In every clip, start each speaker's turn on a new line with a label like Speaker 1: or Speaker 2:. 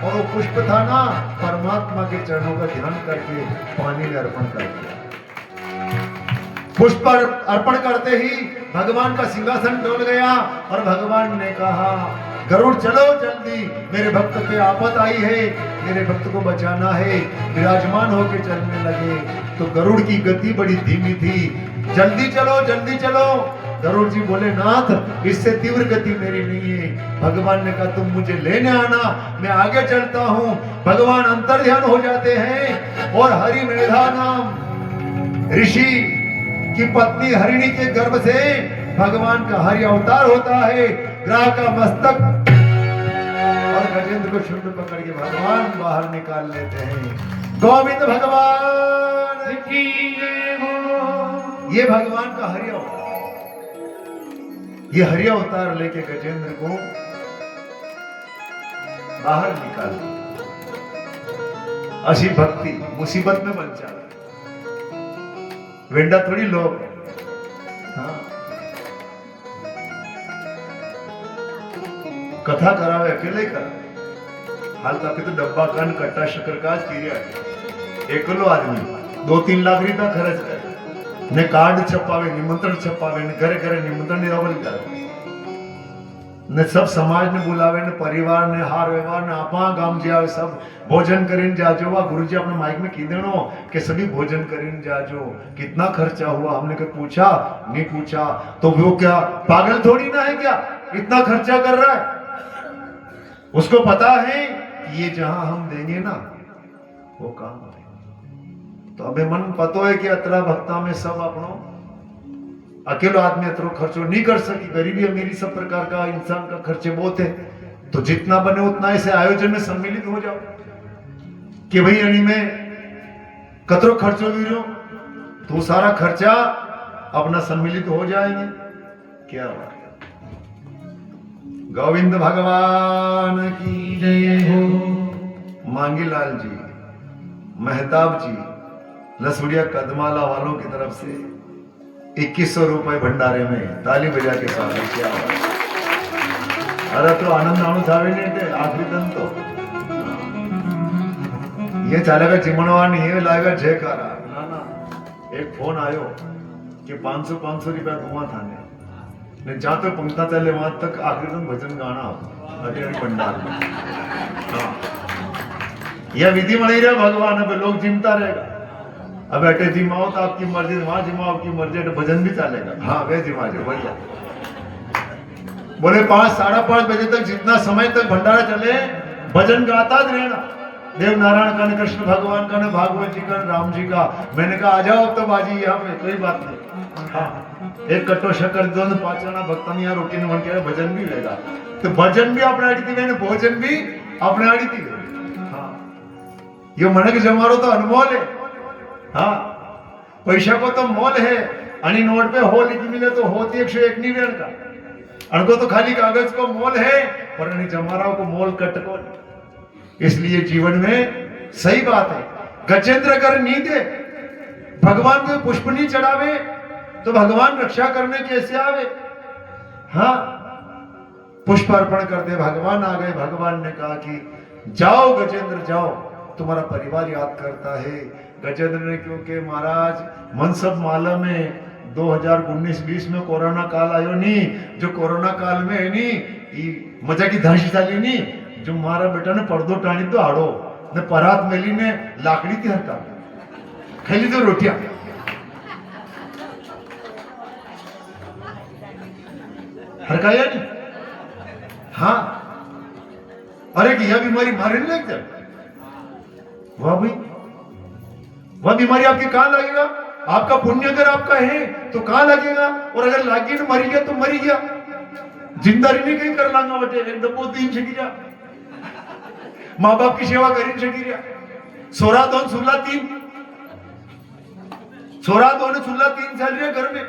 Speaker 1: और वो पुष्प था ना, परमात्मा के चरणों का ध्यान करके पानी में अर्पण कर दिया। पुष्प अर्पण करते ही भगवान का सिंहासन डोल गया और भगवान ने कहा, गरुड़ चलो जल्दी, मेरे भक्त पे आफत आई है, मेरे भक्त को बचाना है। विराजमान होकर चलने लगे तो गरुड़ की गति बड़ी धीमी थी। जल्दी चलो जल्दी चलो। गरुड़ जी बोले, नाथ इससे तीव्र गति मेरी नहीं है। भगवान ने कहा, तुम मुझे लेने आना, मैं आगे चलता हूं। भगवान अंतर्ध्यान हो जाते हैं और हरि मेधा नाम ऋषि की पत्नी हरिणी के गर्भ से भगवान का हरि अवतार होता है। ग्राह का मस्तक और गजेंद्र को शुद्ध पकड़ के भगवान बाहर निकाल लेते हैं। गोविंद भगवान की जय हो। ये भगवान का हरि अवतार, ये हरि अवतार लेके गजेंद्र को बाहर निकाल, अशी भक्ति मुसीबत में बन जाए। वेंडा थोड़ी लोग, हाँ कथा करावे अकेले कर, हाल तक तो डब्बा कान कट्टा शक्कर का एकलो आदमी 2-3 लाख रुपया खर्च करे ने कार्ड छपावे, निमंत्रण छपावे, ने घरे घरे निमंत्रण निरावल करे, ने सब समाज ने बुलावे, ने परिवार ने हार व्यवहार ने आपा गाम जावे, सब भोजन करीन जाजो। वा गुरुजी अपने माइक में की देनो कि सभी भोजन करीन जाजो। कितना खर्चा हुआ हमने कभी पूछा नहीं पूछा, तो वो क्या पागल थोड़ी ना है क्या, इतना खर्चा कर रहा है। उसको पता है कि ये जहां हम देंगे ना वो काम है। तो अबे मन पतो है कि अतरा भक्ता में सब अपनो अकेलो आदमी अतरो खर्चो नहीं कर सकी। गरीबी अमीरी सब प्रकार का इंसान का खर्चे बहुत है। तो जितना बने उतना ऐसे आयोजन में सम्मिलित हो जाओ कि भाई अणी में कतरो खर्चो भी रहो तो सारा खर्चा अपना सम्मिलित हो जाएंगे। क्या बात। गोविंद भगवान की जय हो। मांगीलाल जी, मेहताब जी, लसुड़िया कदमाला वालों की तरफ से 2100 रुपए भंडारे में ताली बजा के स्वागत किया। अरे तो आनंद आनंद था नहीं आखिरी दिन तो ये चालेगा चिमणवा नहीं है, लाएगा जयकारा ना ना। एक फोन आयो कि 500 रुपया धुआं थाने ने जहां तक पंक्ता चले वहां तक आखिरी दिन भजन गाना अरे भंडार में। हाँ यह विधि बनी रहा भगवान, अब लोग जिमता रहेगा। अब बेटे जिमाओ तो आपकी मर्जी, वहां जिमाओ आपकी मर्जी, तो भजन भी चलेगा। हाँ वे जिमा जो बढ़िया। बोले 5-5:30 बजे तक जितना समय तक भंडारा चले भजन गाता रहना। देव नारायण का, कृष्ण भगवान का, भागवत जी का, राम जी का। मैंने कहा आ जाओ तो बाजी यहाँ पे कोई बात नहीं। हाँ एक कट्टो शक्कर दोनों पाचना भक्तन यहाँ रोटी ने मन के भजन भी लेगा। तो भजन भी अपने आड़ी थी, भोजन भी अपने आड़ी थी। हाँ ये मन के जमारो तो अनमोल है। हाँ पैसा को तो मोल है, अनि नोट पे हो लिखी मिले तो होती 101 नहीं वेण का। अनको तो खाली कागज को मोल है पर अनि जमाराओं को मोल कट को। इसलिए जीवन में सही बात है, गजेंद्र अगर नहीं दे भगवान को पुष्प नहीं चढ़ावे तो भगवान रक्षा करने कैसे आवे। हाँ पुष्प अर्पण करते भगवान आ गए। भगवान ने कहा कि जाओ गजेंद्र जाओ, तुम्हारा परिवार याद करता है। गजेंद्र ने, क्योंकि महाराज मन सब मालूम है 2019-20 में कोरोना काल आयो नहीं, जो कोरोना काल में है नहीं मजा की धांशी चाली नहीं, जो मारा बेटा ने पर्दो टाणी तो आड़ो ने परात मेली ने लाकड़ी थी हरका खेली तो रोटियां। हरकाया नहीं। हाँ अरे कि यह बीमारी मारे नहीं लगता। वाह भाई, वह बीमारी आपके कहां लगेगा? आपका पुण्य अगर आपका है तो कहां लगेगा, और अगर लागी तो मरी गया तो मरी गया। जिंदा नहीं कहीं कर लांगा बटे एक दबो 3 शकीरिया माँ बाप की सेवा करी शकीरिया। सोरा 2 सुल्ला 3 चल रहे घर में।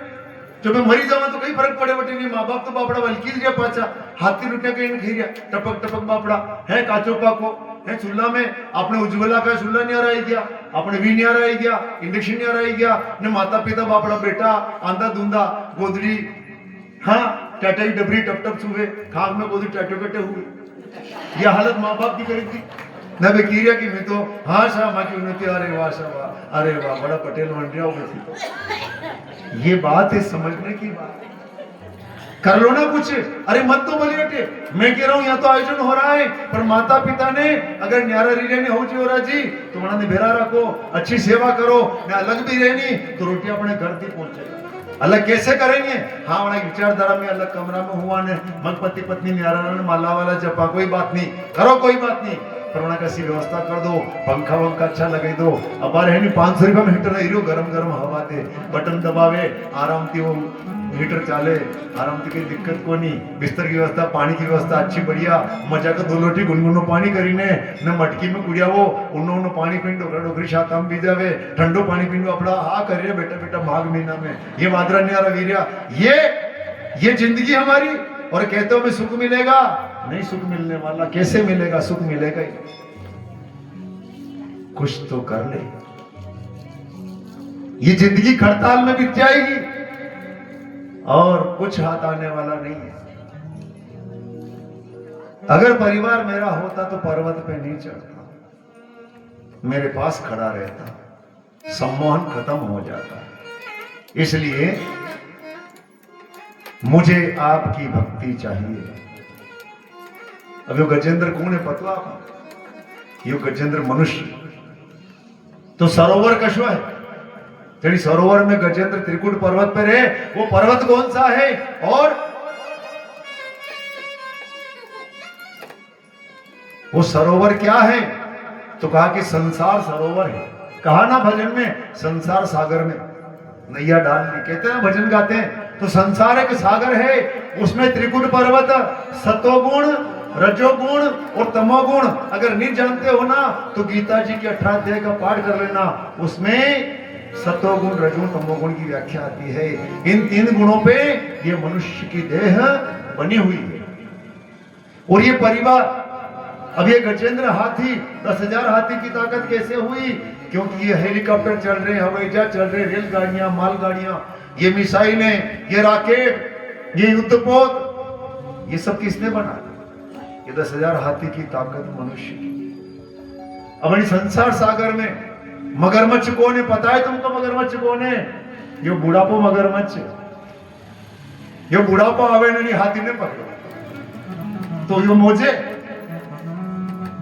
Speaker 1: जो मैं मरी जाऊंगा तो कई फर्क पड़े बटे नहीं। माँ बाप तो बापड़ा वलकी दिया पाचा हाथी रुपया कहीं खी गया टपक टपक बापड़ा है काचो पाको है। चूल्हा में अपने उज्ज्वला का चूल्हा नहीं आ रहा गया, अपने वी नहीं आ रहा गया, इंडक्शन नहीं आ रहा गया ने माता पिता बापड़ा बेटा आंधा धुंधा गोदड़ी। हाँ टाटा की डबरी टप टप सुबह खाक में गोदड़ी टाटो कटे हुए ये हालत माँ बाप की करी थी ना बे कीरिया की मैं तो हाँ शाह माँ की उन्नति अरे वाह शाह वाह अरे वाह बड़ा पटेल बन रहा हो थी। ये बात है समझने की बात कर लो ना कुछ। अरे मत तो बोली बेटे मैं कह रहा हूं यहाँ तो आयोजन हो रहा है पर माता पिता ने अगर न्यारा रीरे ने हो जी हो रहा जी तो मना ने भेरा रखो अच्छी सेवा करो मैं अलग भी रहनी तो रोटी अपने घर तक पहुंचेगा। अलग कैसे करेंगे हाँ बड़ा विचारधारा में अलग कमरा में हुआ ने मग पति पत्नी न्यारा ने माला वाला जपा कोई बात नहीं करो कोई बात नहीं पर कैसी व्यवस्था कर दो पंखा वंखा अच्छा लगा दो। अब है नहीं 500 रुपया में हीटर हीरो गरम गरम हवा दे बटन दबावे आराम थी वो हीटर चाले आराम थी कोई दिक्कत को नहीं। बिस्तर की व्यवस्था पानी की व्यवस्था अच्छी बढ़िया मजा का 2 लोटी गुनगुनो पानी करीने न मटकी में कुड़िया वो उन्नो पानी पीन डोकरा डोकरी शाताम पी जावे ठंडो पानी पीन अपना हाँ करिए बेटा बेटा माघ महीना में ये वादरा न्यारा वीरिया ये जिंदगी हमारी। और कहते हो मैं सुख मिलेगा नहीं सुख मिलने वाला कैसे मिलेगा सुख मिलेगा ही कुछ तो कर ले। ये जिंदगी खड़ताल में बीत जाएगी और कुछ हाथ आने वाला नहीं है। अगर परिवार मेरा होता तो पर्वत पे नहीं चढ़ता मेरे पास खड़ा रहता सम्मोहन खत्म हो जाता। इसलिए मुझे आपकी भक्ति चाहिए। अब यो गजेंद्र कौन है पता आप यो गजेंद्र मनुष्य तो सरोवर कशो है तेरी सरोवर में गजेंद्र त्रिकुट पर्वत पर है वो पर्वत कौन सा है और वो सरोवर क्या है तो कहा कि संसार सरोवर है। कहा ना भजन में संसार सागर में नैया डाल दी कहते हैं भजन गाते हैं तो संसार एक सागर है उसमें त्रिकुट पर्वत सतोगुण रजोगुण और तमोगुण अगर नहीं जानते हो ना तो गीता जी के 18 अध्याय का पाठ कर लेना उसमें सतोगुण रजोगुण तमोगुण की व्याख्या आती है। इन 3 गुणों पे ये मनुष्य की देह बनी हुई है और ये परिवार। अब ये गजेंद्र हाथी 10,000 हाथी की ताकत कैसे हुई क्योंकि ये हेलीकॉप्टर चल रहे हवाई जहाज चल रहे रेलगाड़ियां मालगाड़ियां ये मिसाइलें ये रॉकेट ये युद्धपोत ये सब किसने बनाया ये 10,000 हाथी की ताकत मनुष्य की। अब संसार सागर में मगरमच्छ कौन है पता है तुमको मगरमच्छ कौन है यो बुढ़ापो मगरमच्छ यो बुढ़ापो आवे नहीं हाथी ने पकड़ो तो यो मोजे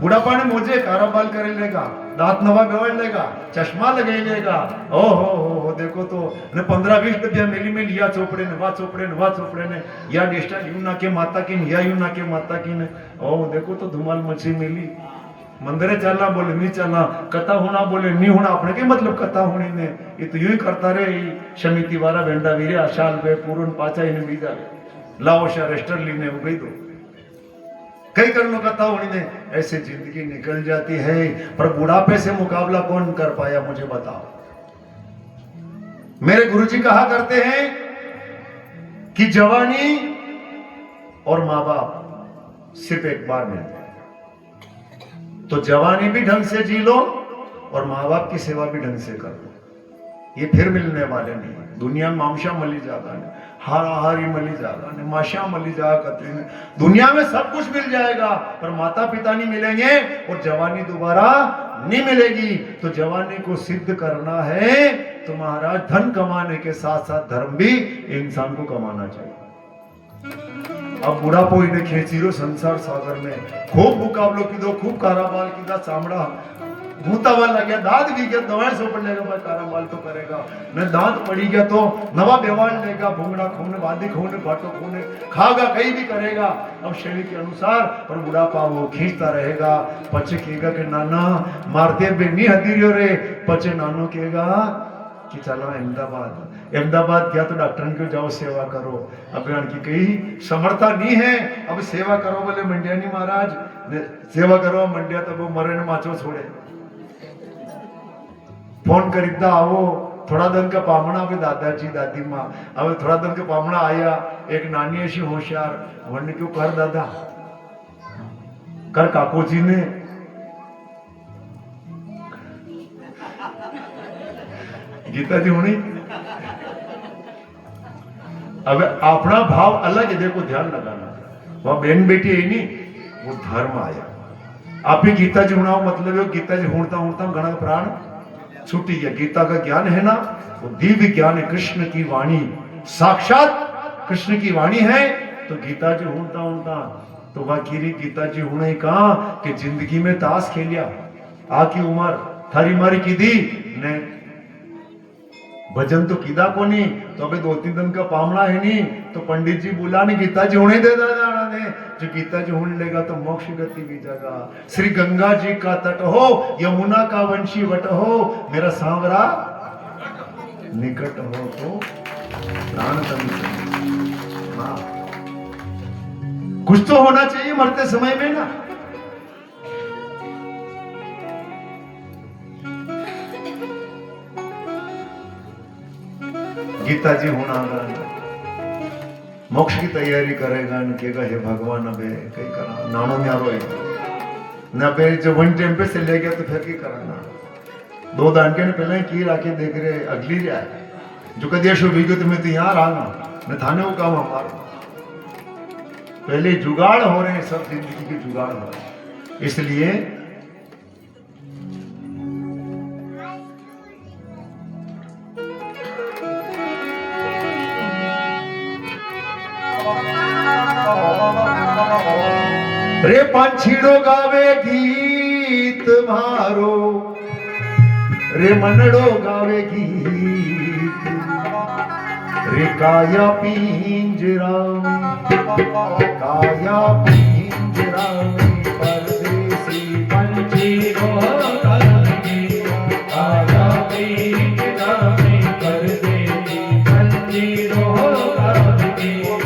Speaker 1: बुढ़ापा ने मोजे कारोबार कर लेगा दांत नवा बेवड़ लेगा चश्मा लगा लेगा ओ हो देखो तो ने 15-20 रुपया मेली में लिया चोपड़े ने या डेस्टा यूं ना के माता की या यूं ना के माता की ने ओ देखो तो धुमाल मछली मिली मंदिरे चलना बोले नहीं चलना कथा होना बोले नहीं होना अपने के मतलब कथा होनी ने ये तो यूं ही करता रहे समिति वाला वेंडा वीरे आशाल पे पूरन पाचा इन्हें बीजा लाओ शा रेस्टर लीने हो गई तो कई कर्म कथा होनी ने ऐसे जिंदगी निकल जाती है पर बुढ़ापे से मुकाबला कौन कर पाया मुझे बताओ। मेरे गुरुजी कहा करते हैं कि जवानी और माँ बाप सिर्फ एक बार मिलते हैं तो जवानी भी ढंग से जी लो और माँ बाप की सेवा भी ढंग से कर लो ये फिर मिलने वाले नहीं। दुनिया में मामशा मली जाता है हारी मली जाएगा ने माशा मली जाएगा दुनिया में सब कुछ मिल जाएगा पर माता पिता नहीं मिलेंगे और जवानी दोबारा नहीं मिलेगी। तो जवानी को सिद्ध करना है तो महाराज धन कमाने के साथ साथ धर्म भी इंसान को कमाना चाहिए। अब बुढ़ापो इन्हें खेचीरो संसार सागर में खूब मुकाबलों की दो खूब काराबाल की दा चामड़ा भूतावा लग गया दांत भी गया दवाई सो पड़ लेगा भाई काराबाल तो करेगा न दांत पड़ी गया तो नवा व्यवहार लेगा भूंगड़ा खूने वादी खूने बाटो खूने खागा कहीं भी करेगा अब शरीर के अनुसार पर बुढ़ापा वो खींचता रहेगा पचे कहेगा कि नाना मारते बे नहीं हदीरियो रे पचे नानो कहेगा कि चलो अहमदाबाद गया तो डॉक्टर को जाओ सेवा करो। अब की कहीं समर्था नहीं है अब सेवा करो बोले मंडिया नहीं महाराज सेवा करो मंडिया तो वो मरे ने माचो छोड़े फोन करीदा आवो थोड़ा दिन का पामणा भी दादाजी दादी माँ अब थोड़ा दिन का पामणा आया एक नानी ऐसी होशियार वरने क्यों कर दादा कर काको जी ने गीता जी होनी अब अपना भाव अलग है देखो ध्यान लगाना वह बहन बेटी है नहीं वो धर्म आया। आप ही गीता जी हुणाओ मतलब है गीता जी हुणता हुणता गणक प्राण छूटी गया। गीता का ज्ञान है ना, वो दिव्य ज्ञान है, कृष्ण की वाणी, साक्षात कृष्ण की वाणी है। तो गीता जी हुणता हुणता तो वाकीरी गीता जी हुणे कहा कि जिंदगी में ताश खेलिया, आकी उम्र थारी मारी कीधी ने भजन तो कीधा को नहीं, तो अबे 2-3 दिन का पामना है नहीं, तो पंडित जी बोला नहीं गीता जी होने दे दादा ने, जो गीता जी होने लेगा तो मोक्ष गति भी जगा। श्री गंगा जी का तट हो, यमुना का वंशी वट हो, मेरा सांवरा निकट हो तो प्राण तन। हाँ, कुछ तो होना चाहिए मरते समय में ना। गीता जी होना मोक्ष की तैयारी करेगा न कहेगा हे भगवान अबे कई करा नानो न्यारो न अबे जो वन टाइम पे से ले गया तो फिर की कराना 2 दांटे ने पहले की राखे देख रहे अगली जाए जो कह दिया शुभ विगत में तो यहाँ रहा न थाने वो काम हमारा पहले जुगाड़ हो रहे हैं, सब जिंदगी के जुगाड़ हो रहे हैं। इसलिए रे पंछीड़ो गावे गीत मारो, रे मनड़ो गावे गीत, रे काया पिंजरा में परदेसी पंछीड़ो गावे गीत, काया पिंजरा में परदेसी पंछीड़ो गावे गीत।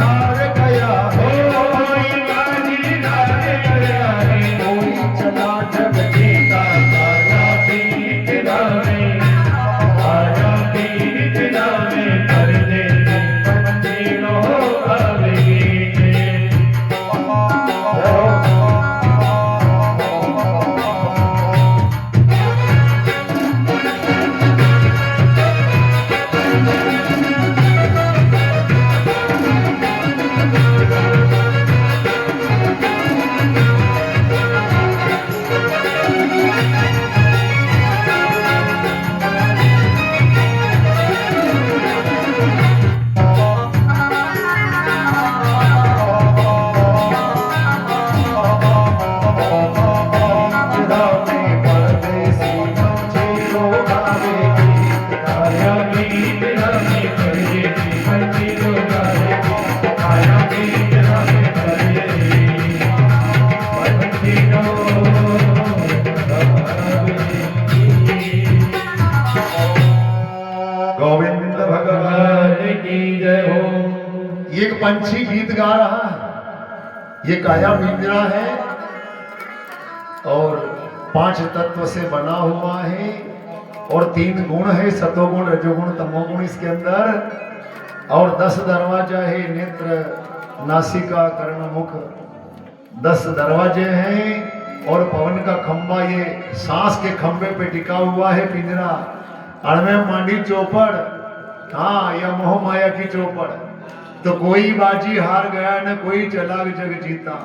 Speaker 1: हार गया कोई बाजी हार गया है कोई चला जग जीता आया पीर खिलाने परदेसी पंछियों आवेगी गोविंद भगवान की जय हो। एक पंछी गीत गा रहा है, ये काया मिंद्रा है और 5 तत्व से बना हुआ है और 3 गुण है, सतोगुण रजोगुण तमोगुण इसके अंदर और 10 दरवाजा है, नेत्र नासिका कर्ण मुख 10 दरवाजे हैं और पवन का खंबा ये सांस के खंबे पे टिका हुआ है पिंजरा। अणमे मांडी चौपड़, हाँ या मोह माया की चौपड़। तो कोई बाजी हार गया न कोई चला जग जीता।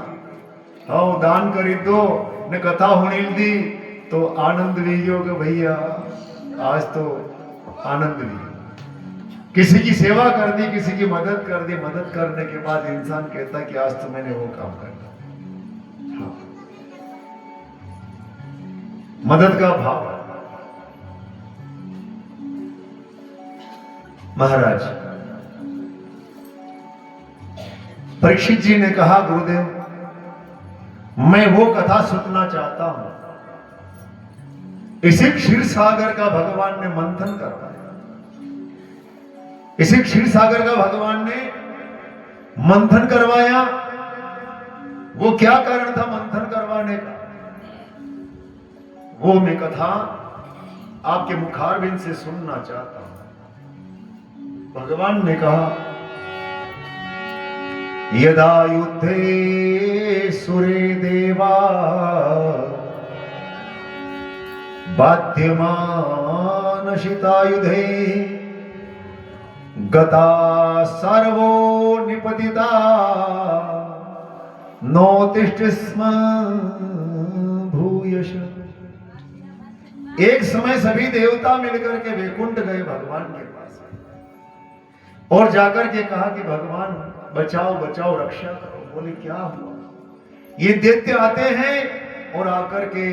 Speaker 1: हाँ दान करी दो ने कथा होनी दी तो आनंद लीजियो कि भैया आज तो आनंद लियो। किसी की सेवा कर दी, किसी की मदद कर दी, मदद करने के बाद इंसान कहता कि आज तो मैंने वो काम कर दिया। हाँ। मदद का भाव। महाराज परीक्षित जी ने कहा गुरुदेव मैं वो कथा सुनना चाहता हूं। इसी क्षीर सागर का भगवान ने मंथन करवाया। इसी क्षीर सागर का भगवान ने मंथन करवाया। वो क्या कारण था मंथन करवाने का, वो मैं कथा आपके मुखारबिंद से सुनना चाहता हूं। भगवान ने कहा यदा युद्धे सुरे देवा बाध्यमान शितायुधे गता सर्वो निपतिता नोतिष्ठ स्म भूयश। एक समय सभी देवता मिलकर के वैकुंठ गए भगवान के पास और जाकर के कहा कि भगवान बचाओ बचाओ रक्षा करो। बोले क्या हुआ? ये दैत्य आते हैं और आकर के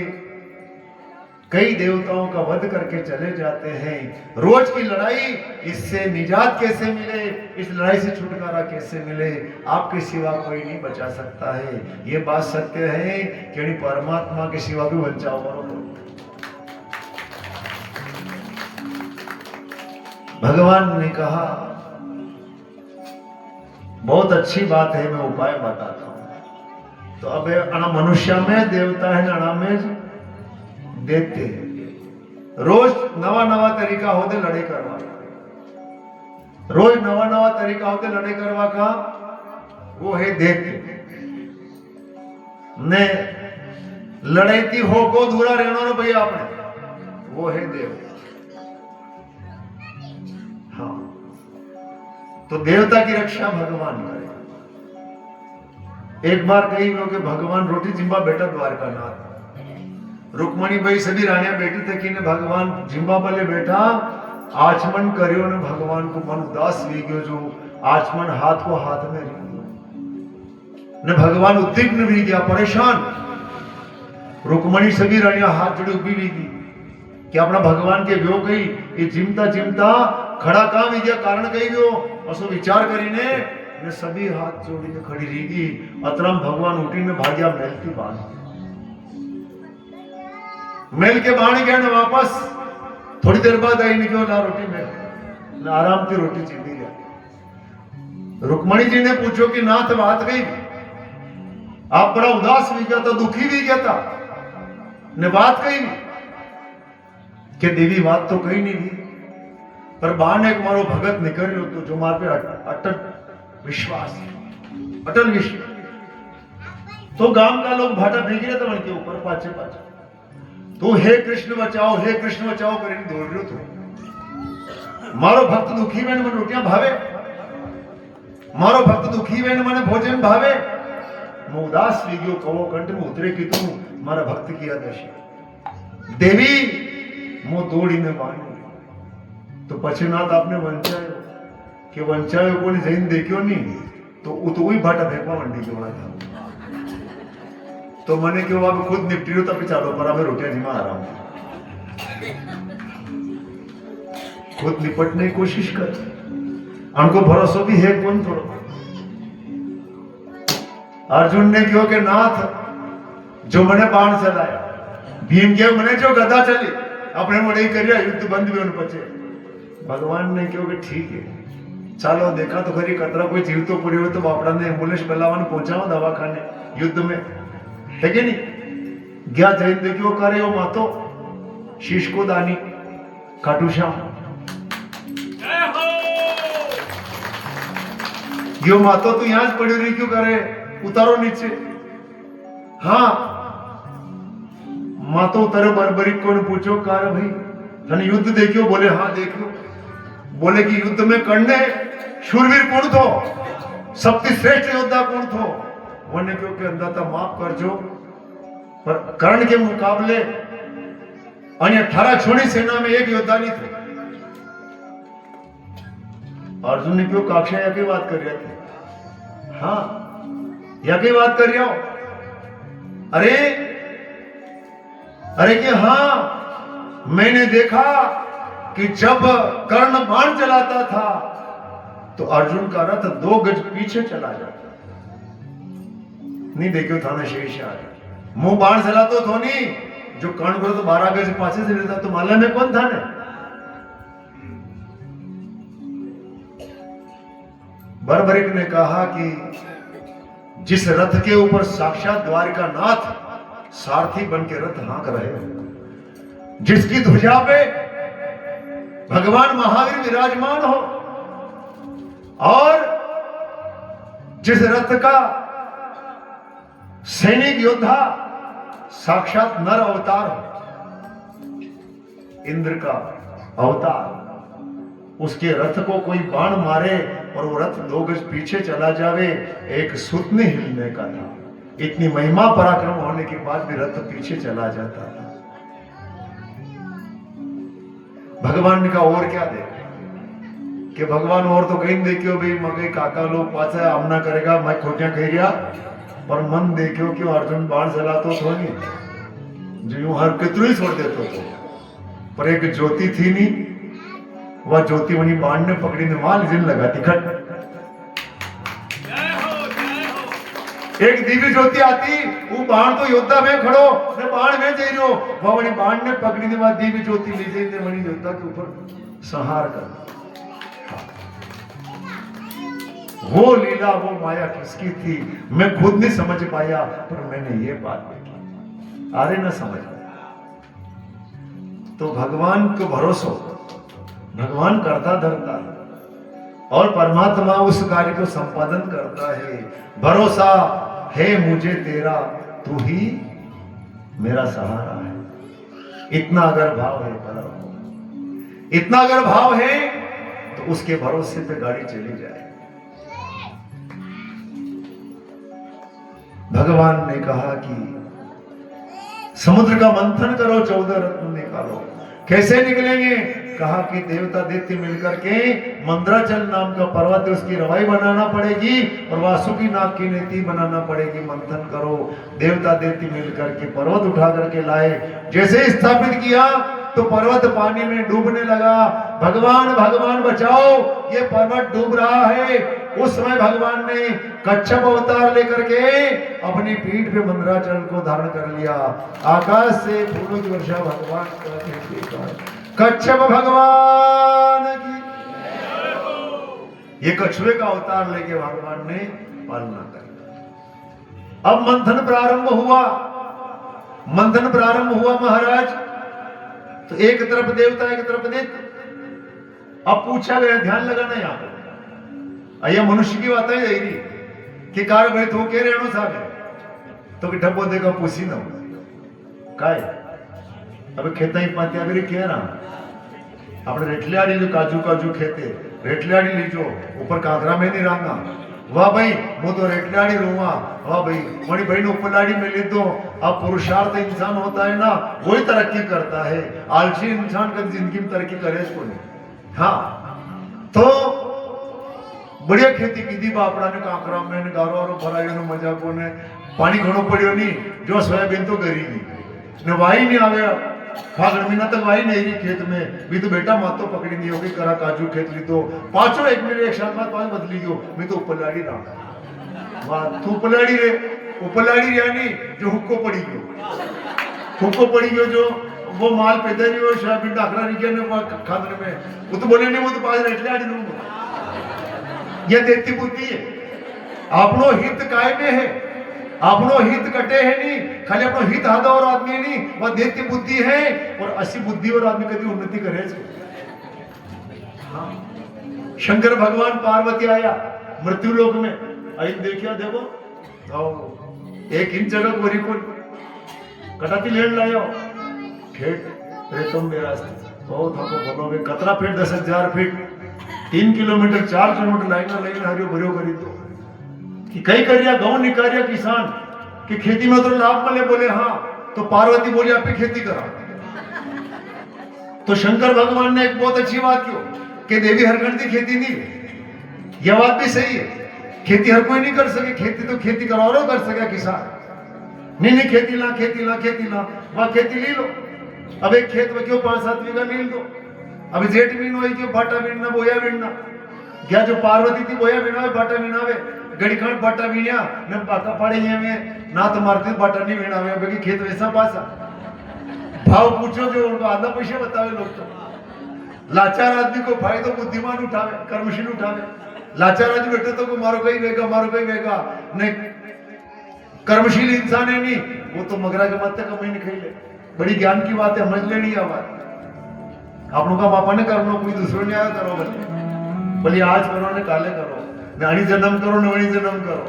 Speaker 1: कई देवताओं का वध करके चले जाते हैं। रोज की लड़ाई, इससे निजात कैसे मिले, इस लड़ाई से छुटकारा कैसे मिले, आपके सिवा कोई नहीं बचा सकता है। ये बात सत्य है कि परमात्मा के सिवा भी बचाओ करो। भगवान ने कहा बहुत अच्छी बात है, मैं उपाय बताता हूं। तो अब अना मनुष्य में देवता है, अना में देते रोज नवा नवा तरीका होते लड़े करवा, रोज नवा नवा तरीका होते लड़े करवा का। वो है देते ने लड़ाई थी हो को दूरा रहना भाई आपने, वो है देव। हाँ तो देवता की रक्षा भगवान करे। एक बार कही हो कि भगवान रोटी जिम्बा बेटा द्वारका नाथ, रुक्मणी भाई सभी रानिया बैठी थी कि ने भगवान जिम्बा बले बैठा आचमन करियो ने भगवान को मन उदास वी गयो, जो आचमन हाथ को हाथ में ने भगवान उद्विग्न भी गया, परेशान। रुक्मणी सभी रानिया हाथ जोड़ी उभी भी गई कि अपना भगवान के व्यो गई ये चिमता चिमता खड़ा काम ही गया, कारण कही गयो असो विचार करीने ने सभी हाथ जोड़ीने खड़ी रही गई। अतरम भगवान उठीने भाग्या महल की बात, मेल के बाण गया ना वापस। थोड़ी देर बाद आई निकलो ला रोटी में आराम की रोटी चीती गया। रुक्मणी जी ने पूछो कि नाथ बात गई, आप बड़ा उदास भी गया था, दुखी भी गया था ने बात कही कि देवी बात तो कही नहीं थी, पर बाण एक मारो भगत निकल लो तो जो मार पे अटल विश्वास, अटल विश्वास। तो गांव का लोग भाटा फेंक रहे थे उनके ऊपर पाछे पाछे, तो हे कृष्ण बचाओ कर दौड़ रहे तो मारो भक्त दुखी में मन रोटियां भावे, मारो भक्त दुखी में मन भोजन भावे, मैं उदास भी गयो कवो कंठ में उतरे कि तू मारा भक्त किया दशा देवी मो दौड़ी ने मानी। तो पछीनाथ आपने वंचायो कि वंचायो कोई जैन देखियो नहीं तो वही भाटा फेंकवा मंडी के वहां था। तो मैंने क्यों आप खुद निपटी रो तब चालो पर हमें रोटियां जिमा आ रहा हूं, खुद निपटने की कोशिश कर, उनको भरोसा भी है कौन थोड़ा। अर्जुन ने क्यों के नाथ जो मैंने बाण चलाया, भीम के मैंने जो गदा चली अपने मड़े करिया युद्ध बंद भी उन बचे। भगवान ने क्यों के ठीक है चालो देखा तो खरी कतरा कोई जीव तो पूरी हो तो बापड़ा ने एम्बुलेंस पहलावन पहुंचाओ दवाखाने युद्ध में है कि नहीं। गया जैन देखियो करे वो मातो शीश को दानी खाटू श्याम, यो मातो तू यहां पड़ी रही क्यों करे, उतारो नीचे। हाँ मातो उतारो बरबरी को पूछो कार भाई धन युद्ध देखियो, बोले हाँ देखियो। बोले कि युद्ध में कर्ण शूरवीर कौन थो, सबसे श्रेष्ठ योद्धा कौन थो। वने क्यों के अंदाता माफ करजो पर कर्ण के मुकाबले अन्य 18 छोड़ी सेना में एक योद्धा नहीं थे। अर्जुन ने क्यों काक्षा या की बात कर रहे थे, हाँ या की बात कर रहे हो, अरे अरे कि हाँ मैंने देखा कि जब कर्ण बाण चलाता था तो अर्जुन का रथ 2 गज पीछे चला जाता, नहीं देखियो था ना शेष यार, मुंह बाण चलातो तो नहीं, जो कर्ण को तो 12 गज पाछे से लेता तो माला में कौन था ने। बरबरिक ने कहा कि जिस रथ के ऊपर साक्षात द्वारिका नाथ सारथी बन के रथ हाँक रहे हो, जिसकी ध्वजा पे भगवान महावीर विराजमान हो, और जिस रथ का सैनिक योद्धा साक्षात नर अवतार हो, इंद्र का अवतार, उसके रथ को कोई बाण मारे और वो रथ 2 गज पीछे चला जावे, एक सुत नहीं हिलने का था। इतनी महिमा पराक्रम होने के बाद भी रथ पीछे चला जाता था। भगवान ने कहा और क्या देखा कि भगवान और तो कहीं देखियो भाई मगे काका लोग पाचा हमना करेगा, मैं खोटियां कह रिया, पर मन देखियो कि अर्जुन बाण चलातो तो नहीं जो यूं हर कितरू ही छोड़ देतो तो, पर एक ज्योति थी नहीं, वह ज्योति वही बाण ने पकड़ी ने माल जिन लगा तिखट, एक दिव्य ज्योति आती, वो बाण तो योद्धा में खड़ो ने बाण में दे रहो, वह वही बाण ने पकड़ी ने बाद दिव्य ज्योति ले जाए वही योद्धा के ऊपर संहार कर। वो लीला वो माया किसकी थी मैं खुद नहीं समझ पाया, पर मैंने ये बात देखी, अरे न समझ तो भगवान को भरोसा, भगवान करता धरता है और परमात्मा उस कार्य को संपादन करता है। भरोसा है मुझे तेरा, तू ही मेरा सहारा है। इतना अगर भाव है परम, इतना अगर भाव है तो उसके भरोसे पे गाड़ी चली जाए। भगवान ने कहा कि समुद्र का मंथन करो, 14 रत्न निकालो। कैसे निकलेंगे? कहा कि देवता दैत्य मिलकर के मंद्राचल नाम का पर्वत, उसकी रवाई बनाना पड़ेगी और वासुकी नाग की नीति बनाना पड़ेगी। मंथन करो, देवता दैत्य मिलकर के पर्वत उठा करके लाए। जैसे स्थापित किया तो पर्वत पानी में डूबने लगा। भगवान भगवान बचाओ, ये पर्वत डूब रहा है। उस समय भगवान ने कच्छप अवतार लेकर के अपनी पीठ पे मंदराचल को धारण कर लिया। आकाश से फूलों की वर्षा भगवान का कच्छप भगवान की। ये कछुए का अवतार लेके भगवान ने पालना कर। अब मंथन प्रारंभ हुआ, मंथन प्रारंभ हुआ महाराज। तो एक तरफ देवता एक तरफ दैत्य। अब पूछा गया, ध्यान लगाना यहां पर, यह मनुष्य की बात है यही कि कार भाई तू के रेणु साहब तो कि ठप्पो देगा पूछी ना काय अब खेता ही पाते अगर कह रहा આપણે રેટલાડી जो काजू काजू खेते रेटलाड़ी लीजो ऊपर कांकरा में नहीं रंगा वाह भाई वो तो रेटलाड़ी रोवा वाह भाई मणि भाई ने उपलाड़ी में ले दो। अब पुरुषार्थ इंसान होता है ना वही तरक्की करता है, आलसी इंसान कभी जिंदगी में तरक्की करे इसको नहीं। हाँ तो बढ़िया खेती की थी बापड़ा ने कांकरा में गारो वारो भरायो ने मजा को ने पानी घणो पड़ियो नहीं जो सोयाबीन तो करी नहीं ने वाही नहीं आवे फागण महीना तक वाही नहीं रही खेत में भी तो बेटा मात तो पकड़ी नहीं होगी करा काजू खेत ली तो पांचों एक मेरे एक साल बाद पांच बदली गयो मैं तो उपलाड़ी रहा वाह तू उपलाड़ी रे उपलाड़ी यानी जो हुक्को पड़ी गयो हुक्को पड़ी गयो जो वो माल पैदा नहीं हो सोयाबीन डाकरा नहीं ने खाने में वो तो बोले नहीं वो तो पास रेटलाड़ी लूंगा। यह देती बुद्धि है, आपनो हित काय में है, आपनो हित कटे है नहीं खाली अपनो हित हादा और आदमी नहीं वह देती बुद्धि है और असी बुद्धि और आदमी कभी उन्नति करे। हाँ। शंकर भगवान पार्वती आया मृत्यु लोक में आई देखिया देखो एक इंच जगह गोरी को कटाती लेन लायो खेत रेतम में रास्ते बहुत हमको बोलोगे कतरा feet 10,000 feet 3 kilometre 4 kilometre line line हरियो भरियो करी तो कि कई करिया गांव निकारिया किसान कि खेती में तो लाभ मिले बोले हाँ तो पार्वती बोली आप ही खेती करा। तो शंकर भगवान ने एक बहुत अच्छी बात की कि देवी हरगंती खेती नहीं, यह बात भी सही है, खेती हर कोई नहीं कर सके, खेती तो खेती करो और कर सके किसान नहीं खेती ला खेती ला खेती ला वह खेती ली लो। अब एक खेत में क्यों 5-7 बीघा ली लो, अब जेठ महीनो है क्यों बाटा बीनना बोया बीनना क्या जो पार्वती थी बोया बीनावे बाटा बीनावे गड़ी खंड बाटा बीनिया न बाटा पड़े में ना तो मारते बाटा नहीं बीनावे क्योंकि खेत वैसा पासा भाव पूछो जो उनको आधा पैसे बतावे लोग तो लाचार आदमी को फायदो बुद्धिमान उठावे कर्मशील उठावे लाचार आदमी बैठे तो को मारो कहीं वेगा नहीं कर्मशील इंसान है नहीं वो तो मगरा के मत कमाई नहीं खाई ले। बड़ी ज्ञान की बात है, समझ लेनी है बात। आप लोग का बापा ने करना कोई दूसरे ने आया करो भले आज करो ने काले करो नानी जन्म करो नवनी जन्म करो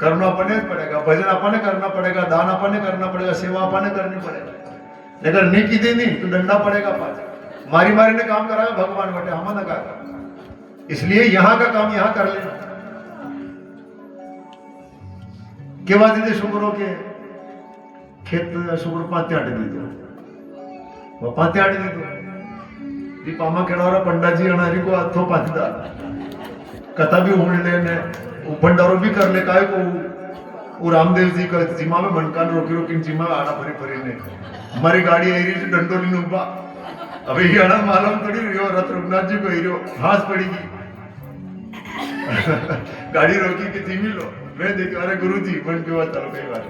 Speaker 1: करना अपने पड़ेगा, भजन अपने करना पड़ेगा, दान अपने करना पड़ेगा, सेवा अपने करनी पड़ेगी। अगर नहीं की दी नहीं तो डंडा पड़ेगा पास मारी मारी ने काम कराया भगवान बटे हम ना कहा। इसलिए यहाँ का काम यहाँ कर लेना के बाद दीदी शुक्रों के खेत शुक्र 5 आटे दी दो वो 5 आटे दी दो जी पामा केड़ा पंडा जी अनारी को हाथों पाथदा कथा भी उड़ लेने भंडारो भी कर ले काय को वो रामदेव जी का जिमा में मनकान रोकी जिमा आना भरी भरी ने हमारी गाड़ी आई रही डंडोली नुबा अबे ये आना मालूम थोड़ी रियो रथ रघुनाथ जी को हिरो घास पड़ेगी गाड़ी रोकी कि जिमी लो मैं देखो अरे गुरु जी बन के बात चलो कई बात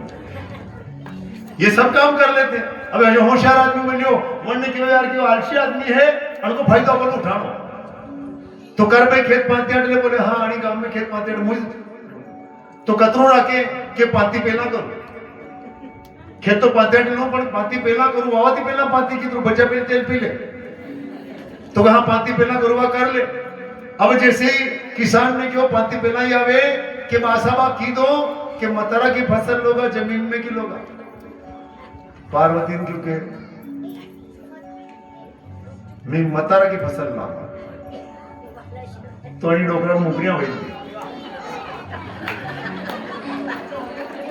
Speaker 1: ये सब काम कर लेते। अब जो होशियार आदमी बनियो मन ने क्यों यार क्यों आलसी आदमी है उनको फायदा अपन उठानो तो कर भाई खेत पाती आटे बोले हाँ आनी गांव में खेत पाती आटे मुझे तो कतरो राके के पाती पहला करो खेत तो पाती आटे लो पर पाती पहला करूँ आवाती पहला पाती की तो बच्चा पहले तेल पी ले तो कहा पाती पहला करुआ कर ले। अब जैसे किसान ने क्यों पाती पहला ही आवे कि बासाबा की दो कि मतरा की फसल लोगा जमीन में की लोगा पार्वती क्योंकि मैं मतरा की फसल लाऊंगा तो डोकरा मुकरिया हुई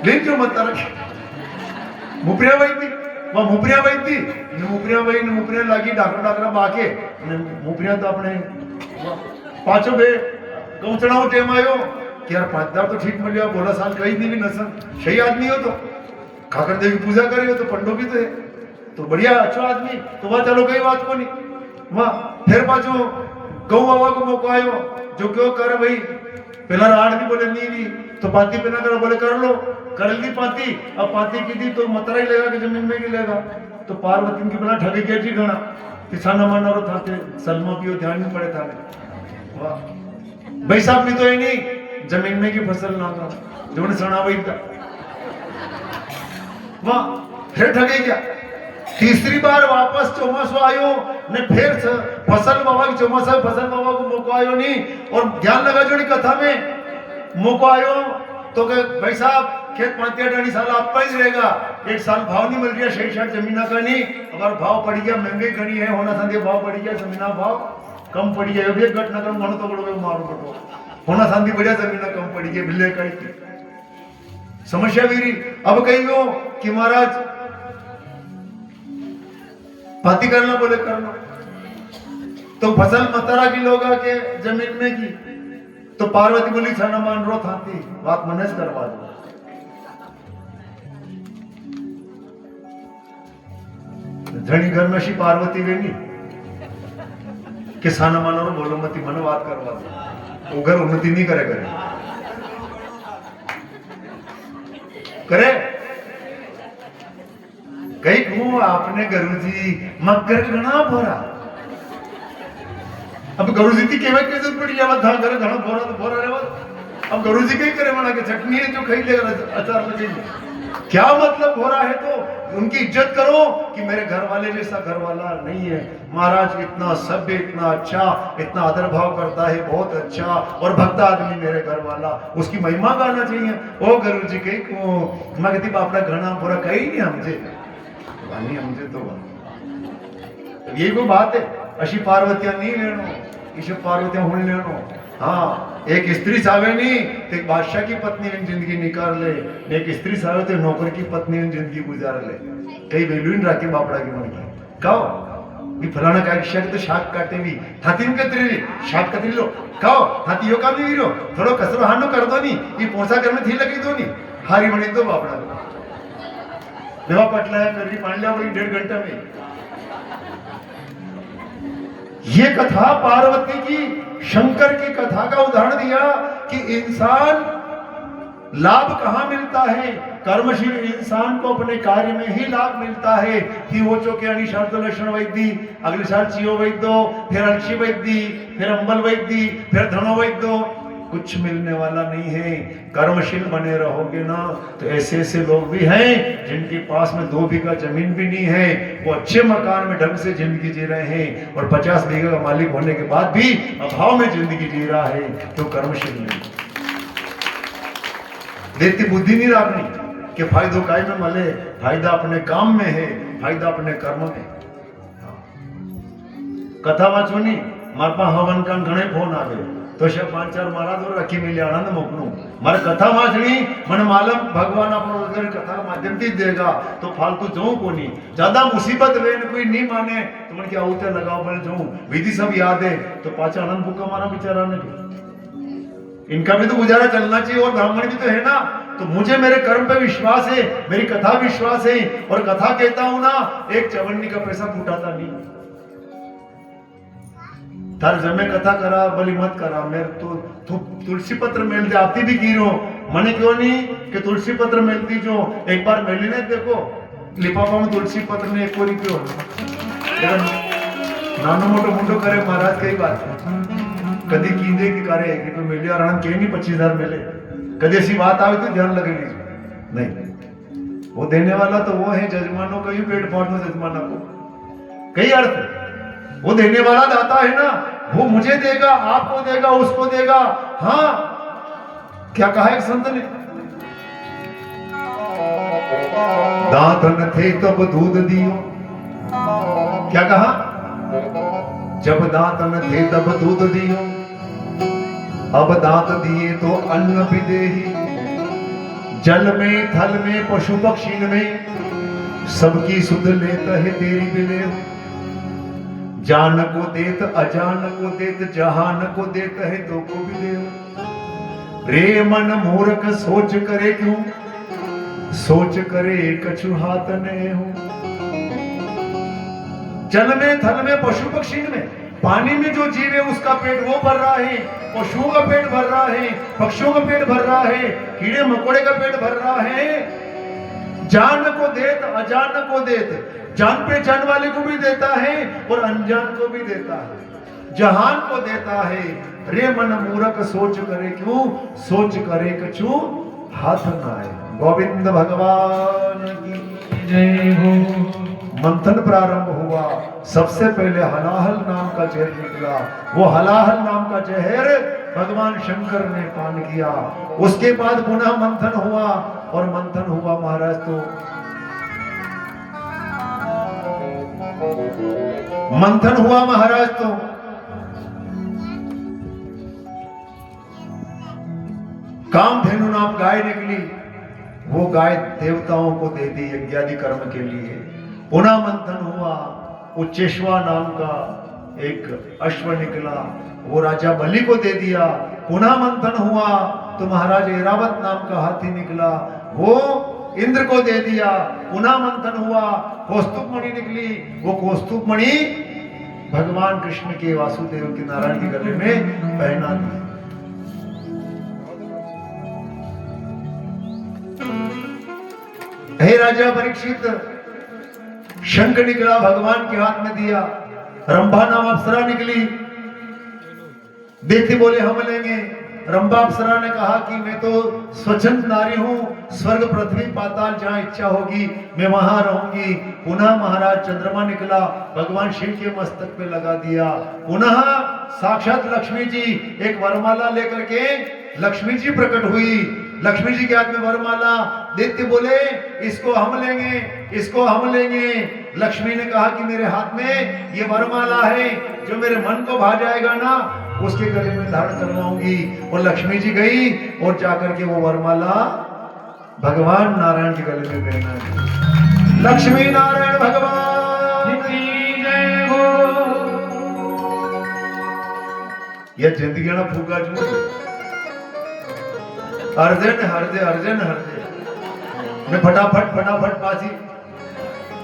Speaker 1: लेकिन मतरा की मुपरिया वही थी वह मुपरिया वही थी मुपरिया वही मुपरिया लागी डाकरा डाकरा बाके मुपरिया तो अपने पांचों बे गौचड़ा टेम आयो कि यार 5 दार तो ठीक मिल गया बोला साल कहीं नहीं भी नसन सही आदमी हो तो खाकर देवी पूजा करे हो तो पंडो भी तो है तो बढ़िया अच्छा आदमी तो वह चलो कई बात को नहीं वह फिर पाचो गौ बाबा को मौका आयो जो क्यों कर भाई पहला राड नहीं बोले नहीं तो पाती पहला करो बोले कर लो कर ली पाती अब पाती की थी तो मतरा ही लेगा कि जमीन में ही लेगा तो पार्वती की पहला ठगी के घना किसान माना था सलमा पियो ध्यान नहीं पड़े था वाह भाई साहब मैं तो ही नहीं जमीन में की फसल ना था जो सना वही था वहां फिर ठगे क्या तीसरी बार वापस चौमासो आयो ने फिर फसल बाबा की चौमासा फसल बाबा को मौको आयो नहीं और ध्यान लगा जो कथा में मौको आयो तो के भाई साहब खेत 5-8 साल आपका ही रहेगा एक साल भाव नहीं मिल रहा सही शायद जमीना का नहीं अगर भाव पड़ गया महंगे घनी है होना था भाव पड़ गया जमीना भाव कम पड़ी गया भी घटना क्रम घणो तो बड़ो मारो बटो होना शांति बढ़िया जमीन कम पड़ी गई बिल्ले कई समस्या भी रही अब कही हो कि महाराज पाती करना बोले करना तो फसल मतरा की लोग के जमीन में की तो पार्वती बोली छाना मान रो थाती बात मनेस करवा दो धनी घर में शी पार्वती वेनी कि साना मानो बोलो मती मन बात करवा दो वो घर उन्नति नहीं करे करे कई कहूं आपने गुरुजी मकर घना भरा अब गुरुजी की केवल की जरूरत पड़ी जावा था घर घना भरा तो भरा रे अब गुरुजी कई करे मना के चटनी है जो खाई लेगा अचार लगेगी क्या मतलब हो रहा है तो उनकी इज्जत करो कि मेरे घर वाले जैसा घर वाला नहीं है महाराज इतना सभ्य इतना अच्छा इतना आदर भाव करता है बहुत अच्छा और भक्त आदमी मेरे घर वाला उसकी महिमा गाना चाहिए ओ गुरु जी कहीं को मैं कहती अपना घना पूरा कहीं नहीं हमसे तो यही कोई बात है अशी पार्वतियां नहीं लेनो इसे पार्वतियां हुन लेनो हाँ एक स्त्री सावे नहीं तो एक बादशाह की पत्नी में जिंदगी निकाल ले एक स्त्री सावे तो नौकर की पत्नी में जिंदगी गुजार ले कई वैल्यू नहीं रखे बापड़ा की मन की कहो ये फलाना का तो शाक काटे भी थाती में कतरी शाक कतरी लो कहो थाती यो काम नहीं रो थोड़ो कसरो हानो कर दो नहीं ये पोसा कर में थी लगी दो नहीं हारी बनी दो बापड़ा देवा पटला है कर पानी लिया वही 1.5 घंटा में ये कथा पार्वती की शंकर की कथा का उदाहरण दिया कि इंसान लाभ कहां मिलता है कर्मशील इंसान को अपने कार्य में ही लाभ मिलता है कि वो चौके अनिशार तो लक्षण वैद्य अगले साल चियो वैद्यो फिर अलक्षी वैद्य फिर अंबल वैद्य फिर धनो वैद्यो कुछ मिलने वाला नहीं है कर्मशील बने रहोगे ना तो ऐसे ऐसे लोग भी हैं जिनके पास में 2 बीघा जमीन भी नहीं है वो अच्छे मकान में ढंग से जिंदगी जी रहे हैं और 50 बीघा का मालिक होने के बाद भी अभाव में जिंदगी जी रहा है तो कर्मशील नहीं देती बुद्धि नहीं रखनी कि फायदो काय में मले फायदा अपने काम में है फायदा अपने कर्म में कथा वाचो नहीं मार पा हवन का घणे फोन आवे तो शे 5-4 मारा दो रखी मिले आनंद मोकनो मारे कथा वाचनी मन मालूम भगवान अपनो उधर कथा माध्यम थी देगा तो फालतू जाऊं कोनी ज्यादा मुसीबत वेन कोई नहीं माने तो मन के आउते लगाओ बोले जाऊं विधि सब याद है तो पाचा आनंद भूखा मारा बेचारा ने इनका भी तो गुजारा चलना चाहिए और ब्राह्मण भी तो है ना तो मुझे मेरे कर्म पे विश्वास है मेरी कथा विश्वास है और कथा कहता हूं ना एक चवन्नी का पैसा फूटाता नहीं थार जमे कथा करा बली मत करा मेरे तो तुलसी पत्र मेल दे आती भी गिरो मने क्यों नहीं कि तुलसी पत्र मेलती जो एक बार मेली ने देखो लिफाफा में तुलसी पत्र ने एक कोरी क्यों नानो मोटो मुंडो करे महाराज कई बात कदी कींदे की करे कि तो मिलिया रण के नहीं 25,000 मिले कदी ऐसी बात आवे तो ध्यान लगे नहीं वो देने वाला तो वो है जजमानों का ही पेट फाड़ दो जजमाना को कई अर्थ वो देने वाला दाता है ना वो मुझे देगा आपको देगा उसको देगा हाँ क्या कहा एक संत ने दांत न थे तब दूध दियो क्या कहा जब दांत न थे तब दूध दियो अब दांत दिए तो अन्न भी देही जल में थल में पशु पक्षी में सबकी सुध लेता है तेरी बिले जान को देत अजान को देत जहान को देता है तो को भी दे रे मन मूर्ख सोच करे क्यों सोच करे कछु हाथ ने हो जल में थल में पशु पक्षी में पानी में जो जीव है उसका पेट वो भर रहा है पशुओं का पेट भर रहा है पक्षियों का पेट भर रहा है कीड़े मकोड़े का पेट भर रहा है जान को देत अजान को देत जान पहचान वाले को भी देता है और अनजान को भी देता है जहान को देता है रे मन मूरख सोच करे क्यों, सोच करे कछु हाथ न आए। गोविंद भगवान की जय हो। मंथन प्रारंभ हुआ, सबसे पहले हलाहल नाम का जहर निकला। वो हलाहल नाम का जहर भगवान शंकर ने पान किया। उसके बाद पुनः मंथन हुआ, और मंथन हुआ महाराज तो मंथन हुआ महाराज तो कामधेनु नाम गाय निकली। वो गाय देवताओं को दे दी यज्ञादि कर्म के लिए। पुनः मंथन हुआ, उच्चेश्वा नाम का एक अश्व निकला, वो राजा बलि को दे दिया। पुनः मंथन हुआ तो महाराज ऐरावत नाम का हाथी निकला, वो इंद्र को दे दिया। पुनः मंथन हुआ, कौस्तुभ मणि निकली, वो कौस्तुभ मणि भगवान कृष्ण के वासुदेव के नारायण के गले में पहना दी। हे राजा परीक्षित, शंख निकला, भगवान के हाथ में दिया। रंभा नाम अप्सरा निकली, देखते बोले हम लेंगे। रंभा अप्सरा ने कहा कि मैं तो स्वच्छंद नारी हूं, स्वर्ग पृथ्वी पाताल जहां इच्छा होगी मैं वहां रहूंगी। पुनः महाराज चंद्रमा निकला, भगवान शिव के मस्तक पे लगा दिया। पुनः साक्षात लक्ष्मी जी एक वरमाला लेकर के लक्ष्मी जी प्रकट हुई। लक्ष्मी जी के हाथ में वरमाला, दैत्य बोले इसको हम लेंगे, इसको हम लेंगे। लक्ष्मी ने कहा कि मेरे हाथ में ये वरमाला है, जो मेरे मन को भा जाएगा ना उसके गले में धारण करवाऊंगी। और लक्ष्मी जी गई और जाकर के वो वरमाला भगवान नारायण के गले में पहना दी। लक्ष्मी नारायण भगवान की जय हो। यह जिंदगी ना फूका जो अर्जन हरदे अर्जन हरदे मैं फटाफट फटाफट पासी,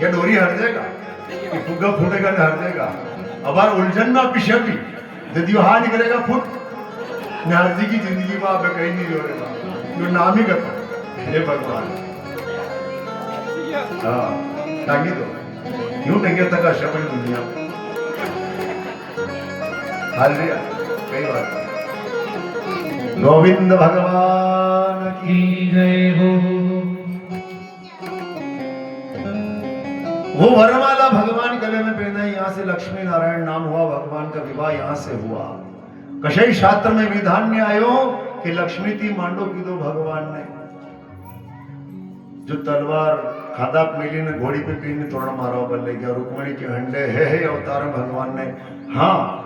Speaker 1: यह डोरी हर जाएगा कि फूगा फूटेगा न हर जाएगा। अबार उलझन ना पिछे भी यदि वहां निकलेगा फुट नारजी की जिंदगी में आप कहीं नहीं हो रहा, जो नाम ही करता हे भगवान। हाँ टांगी दो यूं टंगे तक शब्द दुनिया हाल रिया कई बार। गोविंद भगवान की जय हो। वो वरमाला भगवान गले में पहना, यहाँ से लक्ष्मी नारायण नाम हुआ, भगवान का विवाह यहाँ से हुआ। कशई शास्त्र में विधान आयो कि लक्ष्मी थी मांडो की दो भगवान ने, जो तलवार खादा मिली ने घोड़ी पे पीने तोड़ मारा बल्ले गया। रुक्मणी के हंडे है अवतार भगवान ने हाँ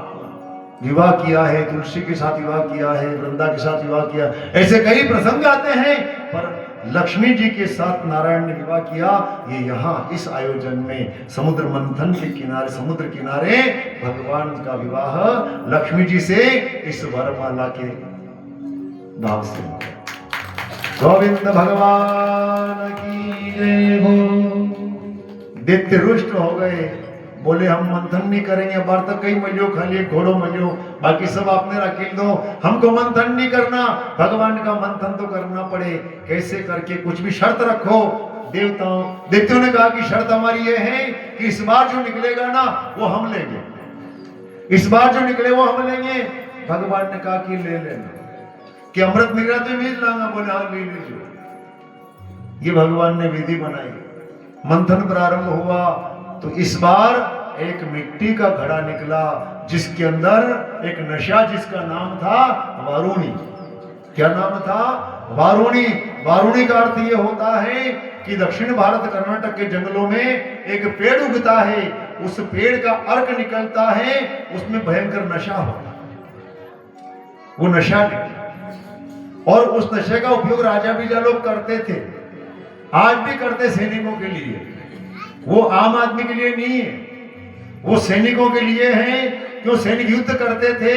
Speaker 1: विवाह किया है, तुलसी के साथ विवाह किया है, वृंदा के साथ विवाह किया, ऐसे कई प्रसंग आते हैं। पर लक्ष्मी जी के साथ नारायण ने विवाह किया। ये यहाँ इस आयोजन में समुद्र मंथन के किनारे, समुद्र किनारे भगवान का विवाह लक्ष्मी जी से इस वरमाला के भाव से। गोविंद भगवान की जय हो। दैत्य रुष्ट हो गए, बोले हम मंथन नहीं करेंगे, बार तक कई मलियो खाली घोड़ो मलियो, बाकी सब आपने रखेल दो, हमको मंथन नहीं करना। भगवान का मंथन तो करना पड़े, कैसे करके कुछ भी शर्त रखो। देवताओं ने कहा कि शर्त हमारी ये है कि इस बार जो निकलेगा ना वो हम लेंगे, इस बार जो निकले वो हम लेंगे। भगवान ने कहा कि ले लेना, कि अमृत मिल रहा तो मीज लाऊंगा, बोले हाँ ले लीजिए। ये भगवान ने विधि बनाई। मंथन प्रारंभ हुआ तो इस बार एक मिट्टी का घड़ा निकला, जिसके अंदर एक नशा, जिसका नाम था वारुणी। क्या नाम था? वारुणी। वारुणी का अर्थ ये होता है कि दक्षिण भारत कर्नाटक के जंगलों में एक पेड़ उगता है, उस पेड़ का अर्क निकलता है, उसमें भयंकर नशा होता है। वो नशा निकला और उस नशे का उपयोग राजा बीजा लोग करते थे, आज भी करते सैनिकों के लिए। वो आम आदमी के लिए नहीं है, वो सैनिकों के लिए है। क्यों? सैनिक युद्ध करते थे,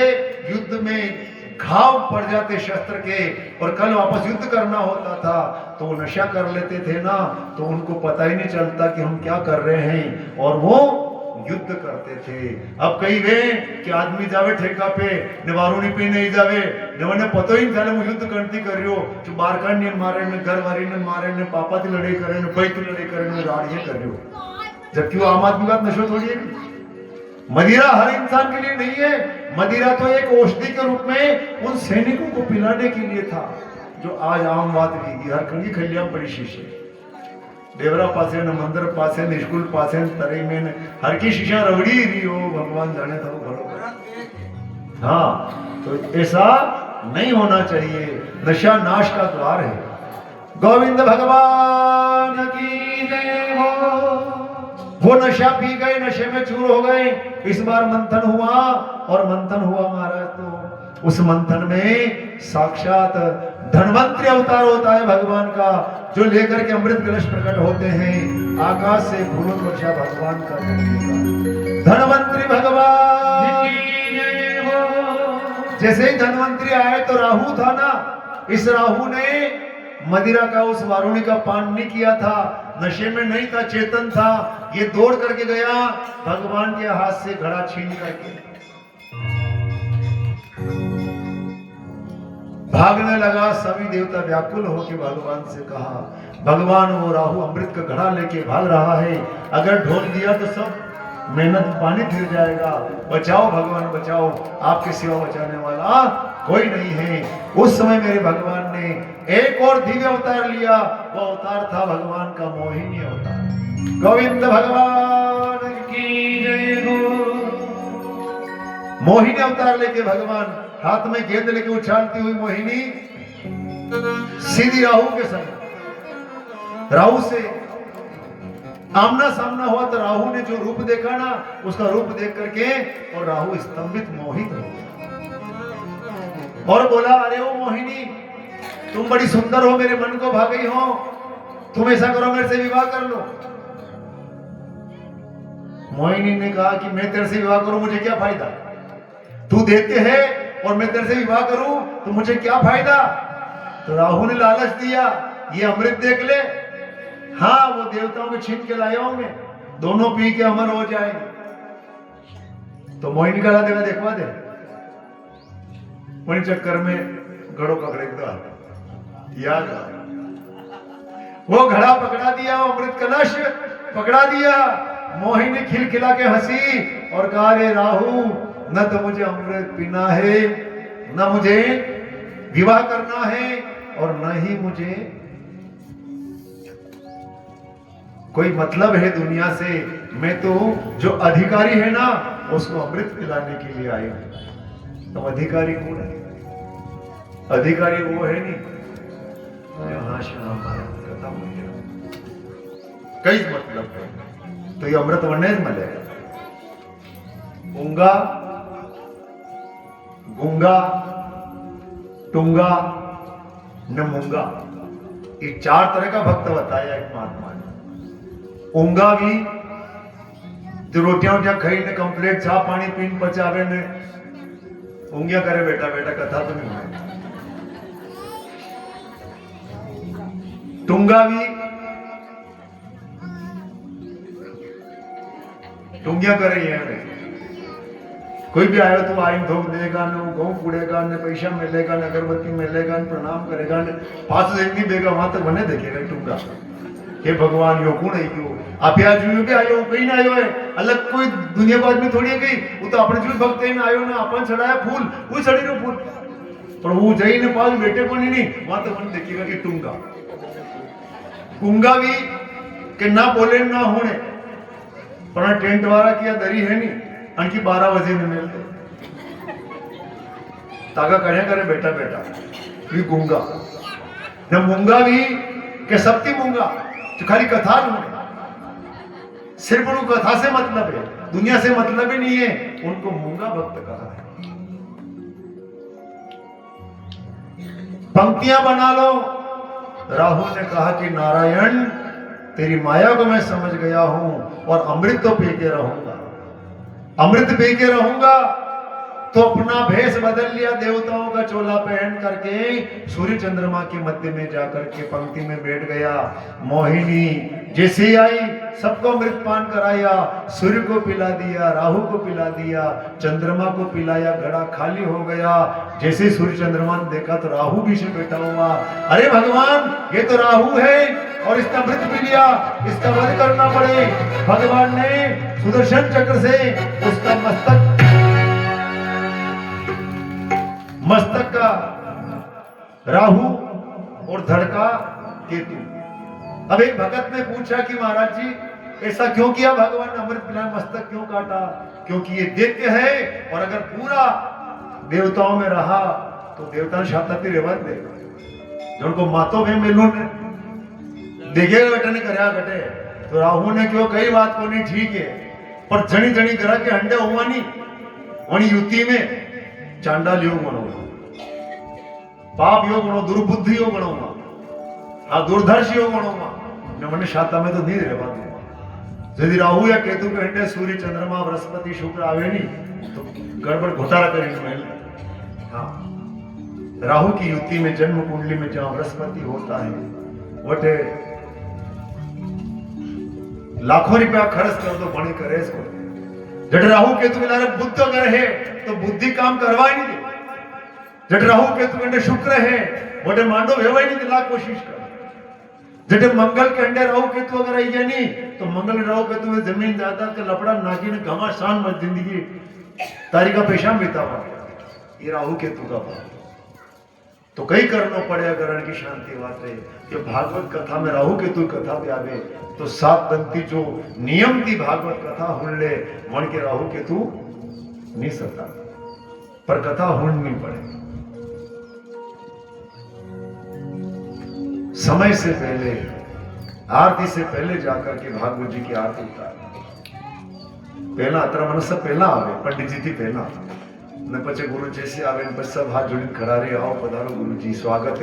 Speaker 1: युद्ध में घाव पड़ जाते शस्त्र के, और कल वापस युद्ध करना होता था तो वो नशा कर लेते थे ना, तो उनको पता ही नहीं चलता कि हम क्या कर रहे हैं, और वो युद्ध करते थे। अब कई वे कि आदमी जावे ठेका पे ने वारुणी पे नहीं जावे, ने મને પતો ही नहीं હું યુદ્ધ કરતી કર્યો, जो બારકાને મારે ને ઘરવાળીને મારે ને પાપાથી લડાઈ કરે ને ભાઈથી લડાઈ કરે ને રાડીએ કર્યો। जबकि वो आम आदमी का नशो थोड़ी है। मदिरा हर इंसान के लिए नहीं है। मदिरा तो एक औषधि के रूप में उन सैनिकों को पिलाने के लिए था जो आज आम बात की हर कंगी खलिया बड़ी शीशे देवरा पासे न मंदिर पासे न स्कूल पासे न तरे में हर की शीशा रगड़ी रही हो भगवान जाने तो घरों। हाँ, तो ऐसा नहीं होना चाहिए। नशा नाश का द्वार है। गोविंद भगवान की जय हो। वो नशा पी गए, नशे में चूर हो गए। इस बार मंथन हुआ और मंथन हुआ महाराज तो उस मंथन में साक्षात धन्वंतरी अवतार होता है भगवान का, जो लेकर के अमृत कलश प्रकट होते हैं। आकाश से फूलों वर्षा भगवान का धन्वंतरी भगवान। जैसे ही धन्वंतरी आए तो राहु था ना, इस राहु ने मदिरा का उस वारुणी का पान नहीं किया था, नशे में नहीं था, चेतन था। ये दौड़ करके गया भगवान के हाथ से घड़ा छीन करके भागने लगा। सभी देवता व्याकुल होकर भगवान से कहा, भगवान वो राहु अमृत का घड़ा लेके भाग रहा है, अगर ढोल दिया तो सब मेहनत पानी फिर जाएगा। बचाओ भगवान बचाओ, आपके सिवा बचाने वाला कोई नहीं है। उस समय मेरे भगवान ने एक और दिव्य अवतार लिया। वो अवतार था भगवान का मोहिनी अवतार। गोविंद भगवान की जय हो। मोहिनी अवतार लेके भगवान हाथ में गेंद लेके उछालती हुई मोहिनी सीधी राहु के संग राहु से आमना सामना हुआ। तो राहु ने जो रूप देखा ना, उसका रूप देख करके और राहु स्तंभित मोहित हो गया और बोला, अरे ओ मोहिनी, तुम बड़ी सुंदर हो, मेरे मन को भा गई हो, तुम ऐसा करो मेरे से विवाह कर लो। मोहिनी ने कहा कि मैं तेरे से विवाह करूं, मुझे क्या फायदा? तू देते है और मैं तेरे से विवाह करूं तो मुझे क्या फायदा? तो राहु ने लालच दिया, ये अमृत देख ले। हाँ, वो देवताओं को छीन के लाया हूं मैं, दोनों पी के अमर हो जाएंगे। तो मोहिनी का देखा देखवा दे। वही चक्कर में घड़ों पकड़े याद वो घड़ा पकड़ा दिया, वो अमृत कलश पकड़ा दिया। मोहिनी खिलखिला के हंसी और कहा, रे राहु, न तो मुझे अमृत पीना है, न मुझे विवाह करना है, और न ही मुझे कोई मतलब है दुनिया से। मैं तो जो अधिकारी है ना, उसको अमृत पिलाने के लिए आई हूं। तो अधिकारी कौन है? अधिकारी वो है नहीं कथा कई मतलब है। तो ये अमृत वने मिलेगा। ऊंगा, गुंगा, टूंगा, नमूंगा, ये चार तरह का भक्त बताया एक महात्मा ने। ऊंगा भी जो रोटियां वोटियां खाई ने कंप्लीट चा पानी पीन पचावे ने ऊंगिया करे बेटा बेटा कथा तो नहीं है। टूंगा भी टूंगिया करे ये कोई भी आयो तो आइन धोक देगा न गहूं कूड़ेगा न पैसा मिलेगा न अगरबत्ती मिलेगा न प्रणाम करेगा न 5 दिन नहीं देगा वहां तक बने देखेगा टूंगा। हे भगवान यो कौन है क्यों आप यहाँ जुयू के आयो कहीं ना आयो है अलग कोई दुनिया को आदमी थोड़ी है गई वो तो अपने जुयू भक्त में आयो ना अपन चढ़ाया फूल वो चढ़ी रो फूल पर वो जई ने पास बेटे को नहीं वहां तो मन देखिएगा कि टूंगा कुंगा भी के ना बोले ना होने पर टेंट वाला किया दरी है नहीं आणखी 12 बजे ने मिलते तागा कड़े करे बेटा बेटा ये गुंगा न मूंगा भी के सबती मूंगा जो खाली कथा ढूंढे सिर्फ उनको कथा से मतलब है दुनिया से मतलब ही नहीं है उनको मूंगा भक्त कहा है। पंक्तियां बना लो। राहुल ने कहा कि नारायण तेरी माया को मैं समझ गया हूं और अमृत तो पी के रहूंगा अमृत पी के रहूंगा। तो अपना भेष बदल लिया देवताओं का चोला पहन करके सूर्य चंद्रमा के मध्य में जाकर के पंक्ति में बैठ गया। मोहिनी जैसे ही आई सबको अमृत पान कराया सूर्य को पिला दिया राहु को पिला दिया चंद्रमा को पिलाया घड़ा खाली हो गया। जैसे सूर्य चंद्रमा ने देखा तो राहु भी से बैठा हुआ अरे भगवान ये तो राहु है और इसका अमृत पी लिया इसका वध करना पड़े। भगवान ने सुदर्शन चक्र से उसका मस्तक का राहु और धड़ का केतु। अब एक भगत ने पूछा कि महाराज जी ऐसा क्यों किया भगवान, अमृत पिला मस्तक क्यों काटा? क्योंकि ये दैत्य है और अगर पूरा देवताओं में रहा तो देवता शाताती रेवा देगा। जो उनको मातो में मिलू ने देखे बेटा ने करया घटे तो राहु ने क्यों कई बात को नहीं ठीक है पर जनी जनी करा के हंडे होवानी वनी युति में चांडाल योग बनो, पाप योग बनो, दुर्बुद्धि योग बनो, हाँ दुर्धर्ष योग बनो ने मैंने शाता में तो नहीं रेवा दूंगा। यदि राहु या केतु के हंडे सूर्य चंद्रमा बृहस्पति शुक्र आवे नहीं तो गड़बड़ घोटाला करेंगे। हाँ राहु की युति में जन्म कुंडली में जहां बृहस्पति होता है वटे लाखों रुपया खर्च कर दो बड़ी करे इसको। जट राहु केतु मिला बुद्ध अगर है तो बुद्धि काम करवा ही नहीं दे। जट राहु केतु के अंडे शुक्र है वटे मांडो वेवा ही नहीं दे, लाख कोशिश कर। जट मंगल के अंडे राहु केतु अगर आई जाए नहीं तो मंगल राहु केतु में जमीन जायदाद का लपड़ा नाकी ने घमासान मत जिंदगी तारी का पेशाब बीता पा। ये राहु केतु का भाव तो कई करना पड़े करण की शांति बात है कि भागवत कथा में राहु केतु कथा पे आवे तो सात दंती जो नियम की भागवत कथा हुन ले मन के राहु केतु नहीं सकता पर कथा हुन नहीं पड़े। समय से पहले आरती से पहले जाकर के भागवत जी की आरती उतार पहला अत्र मन से पहला आवे पंडित जी थी पहला ने पचे गुरु जैसे आवे ने सब हाथ जोड़ी खड़ा रहे आओ पधारो गुरु जी स्वागत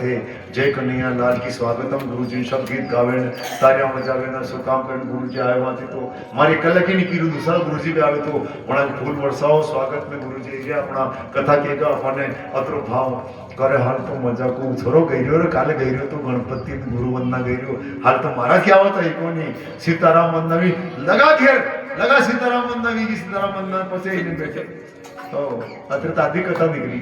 Speaker 1: है जय कन्हैया लाल की स्वागतम गुरु जी सब गीत गावे तारियां बजावे ना सो काम करने गुरु जी आए वहां तो मारी कल की नहीं की दूसरा गुरु जी पे आवे तो वणा फूल बरसाओ स्वागत में गुरु जी अपना कथा केगा अपने अतरो भाव करे हाल तो मजा को छोरो गईरो रे काले गईरो तो गणपति गुरु वंदना गईरो हाल तो मारा क्या होता है कोनी सीताराम वंदना भी लगा घेर लगा सीताराम वंदना भी सीताराम वंदना पसे ही नहीं बैठे तो अतिरिक्त आदि कथा निकली।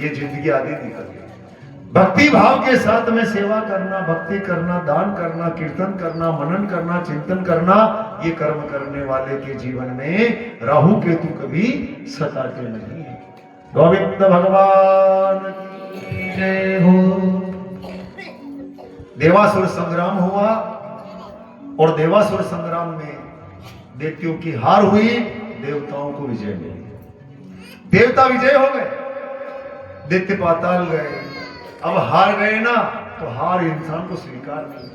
Speaker 1: ये जिंदगी आदि निकली। भक्ति भाव के साथ में सेवा करना, भक्ति करना, दान करना, कीर्तन करना, मनन करना, चिंतन करना, ये कर्म करने वाले के जीवन में राहु केतु कभी सताते नहीं है। गोविंद भगवान की जय हो। देवासुर संग्राम हुआ और देवासुर संग्राम में दैत्यों की हार हुई, देवताओं को विजय मिली। देवता विजय हो गए, दैत्य पाताल गए। अब हार गए ना तो हार इंसान को स्वीकार नहीं,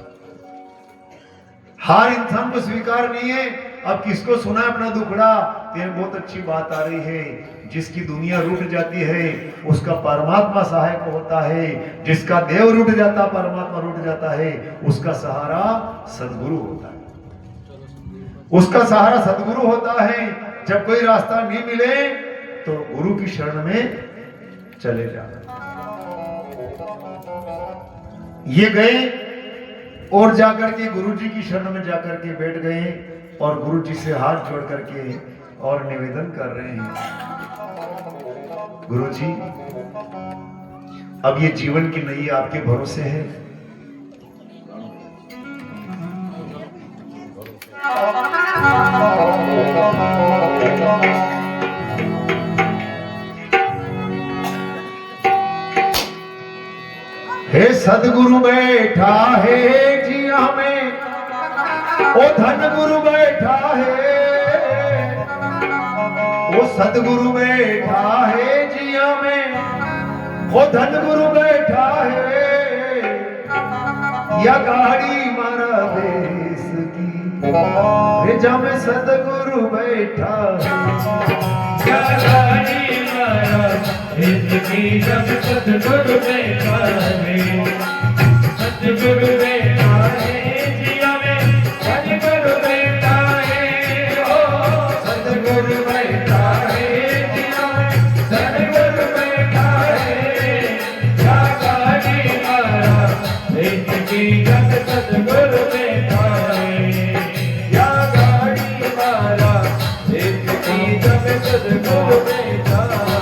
Speaker 1: हार इंसान को स्वीकार नहीं है। अब किसको सुना अपना दुखड़ा? तेरे बहुत अच्छी बात आ रही है, जिसकी दुनिया रूठ जाती है उसका परमात्मा सहायक होता है, जिसका देव रूठ जाता परमात्मा रूठ जाता है, उसका सहारा सद्गुरु होता है, उसका सहारा सद्गुरु होता है। जब कोई रास्ता नहीं मिले तो गुरु की शरण में चले जाना। ये गए और जाकर के गुरु जी की शरण में जाकर के बैठ गए और गुरु जी से हाथ जोड़ करके और निवेदन कर रहे हैं, गुरु जी अब ये जीवन की नई आपके भरोसे है। हे सदगुरु बैठा है जिया में, ओ धन गुरु बैठा है, ओ सदगुरु बैठा है जिया में, ओ धन गुरु बैठा है। या गाड़ी मारा देश की रेजा में सदगुरु बैठा है। या गाड़ी मारा देश की जब सदगुरु बैठा है, सदगुरु बैठा है जिया में, सदगुरु बैठा है, ओ सदगुरु बैठा है जिया में, सदगुरु बैठा है। या गाड़ी मारा देश की जब सदगुरु बैठा है, या गाड़ी मारा देश की जब सदगुरु बैठा है।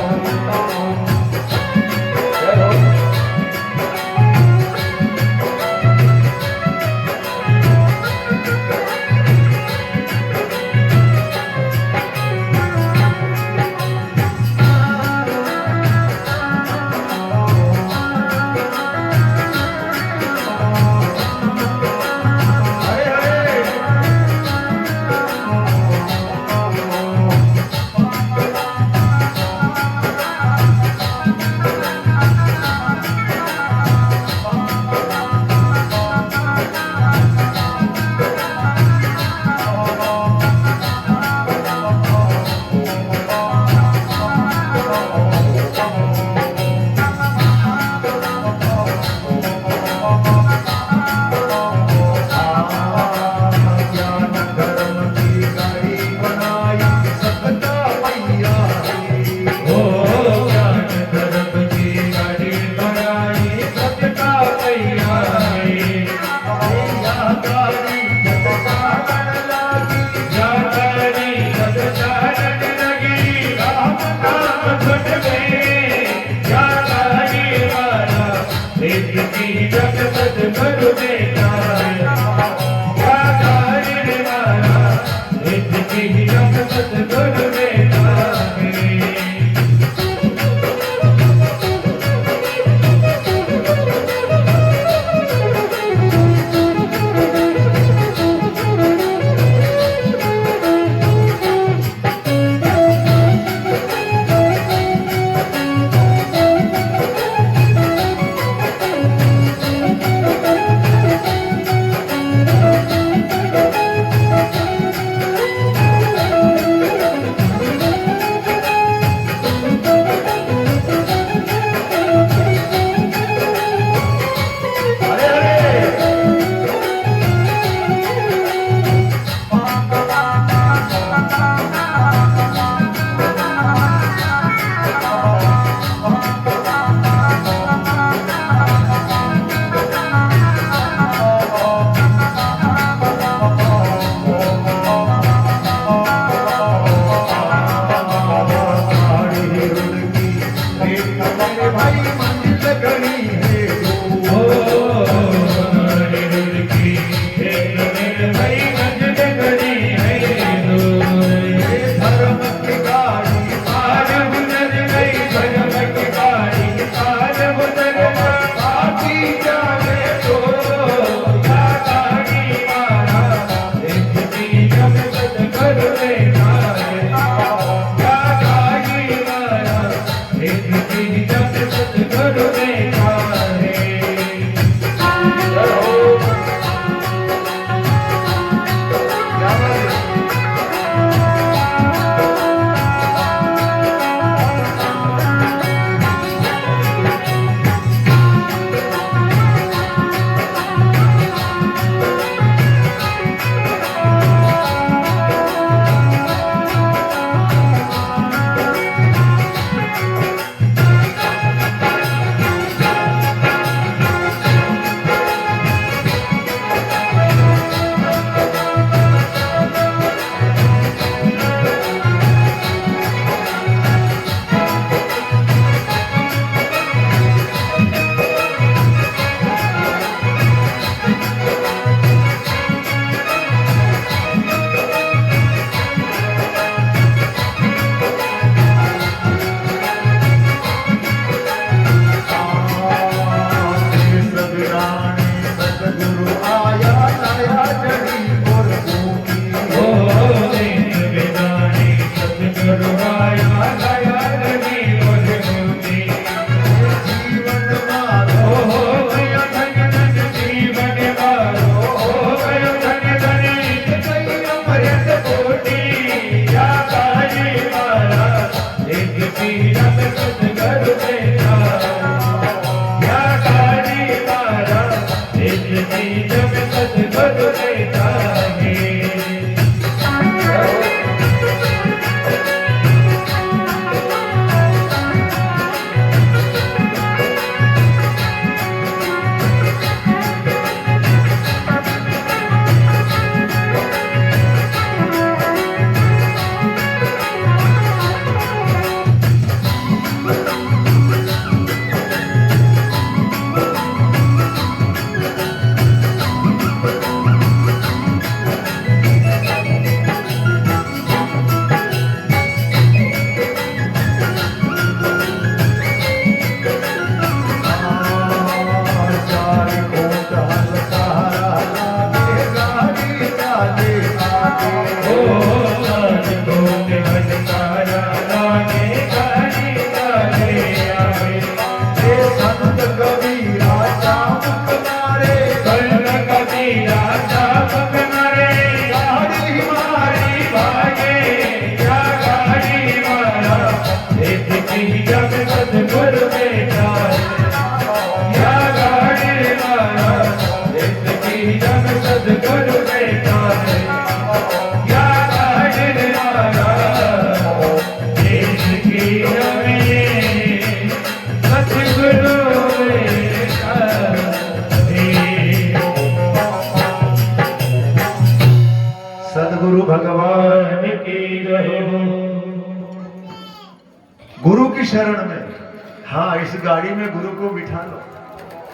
Speaker 1: इस गाड़ी में गुरु को बिठा लो,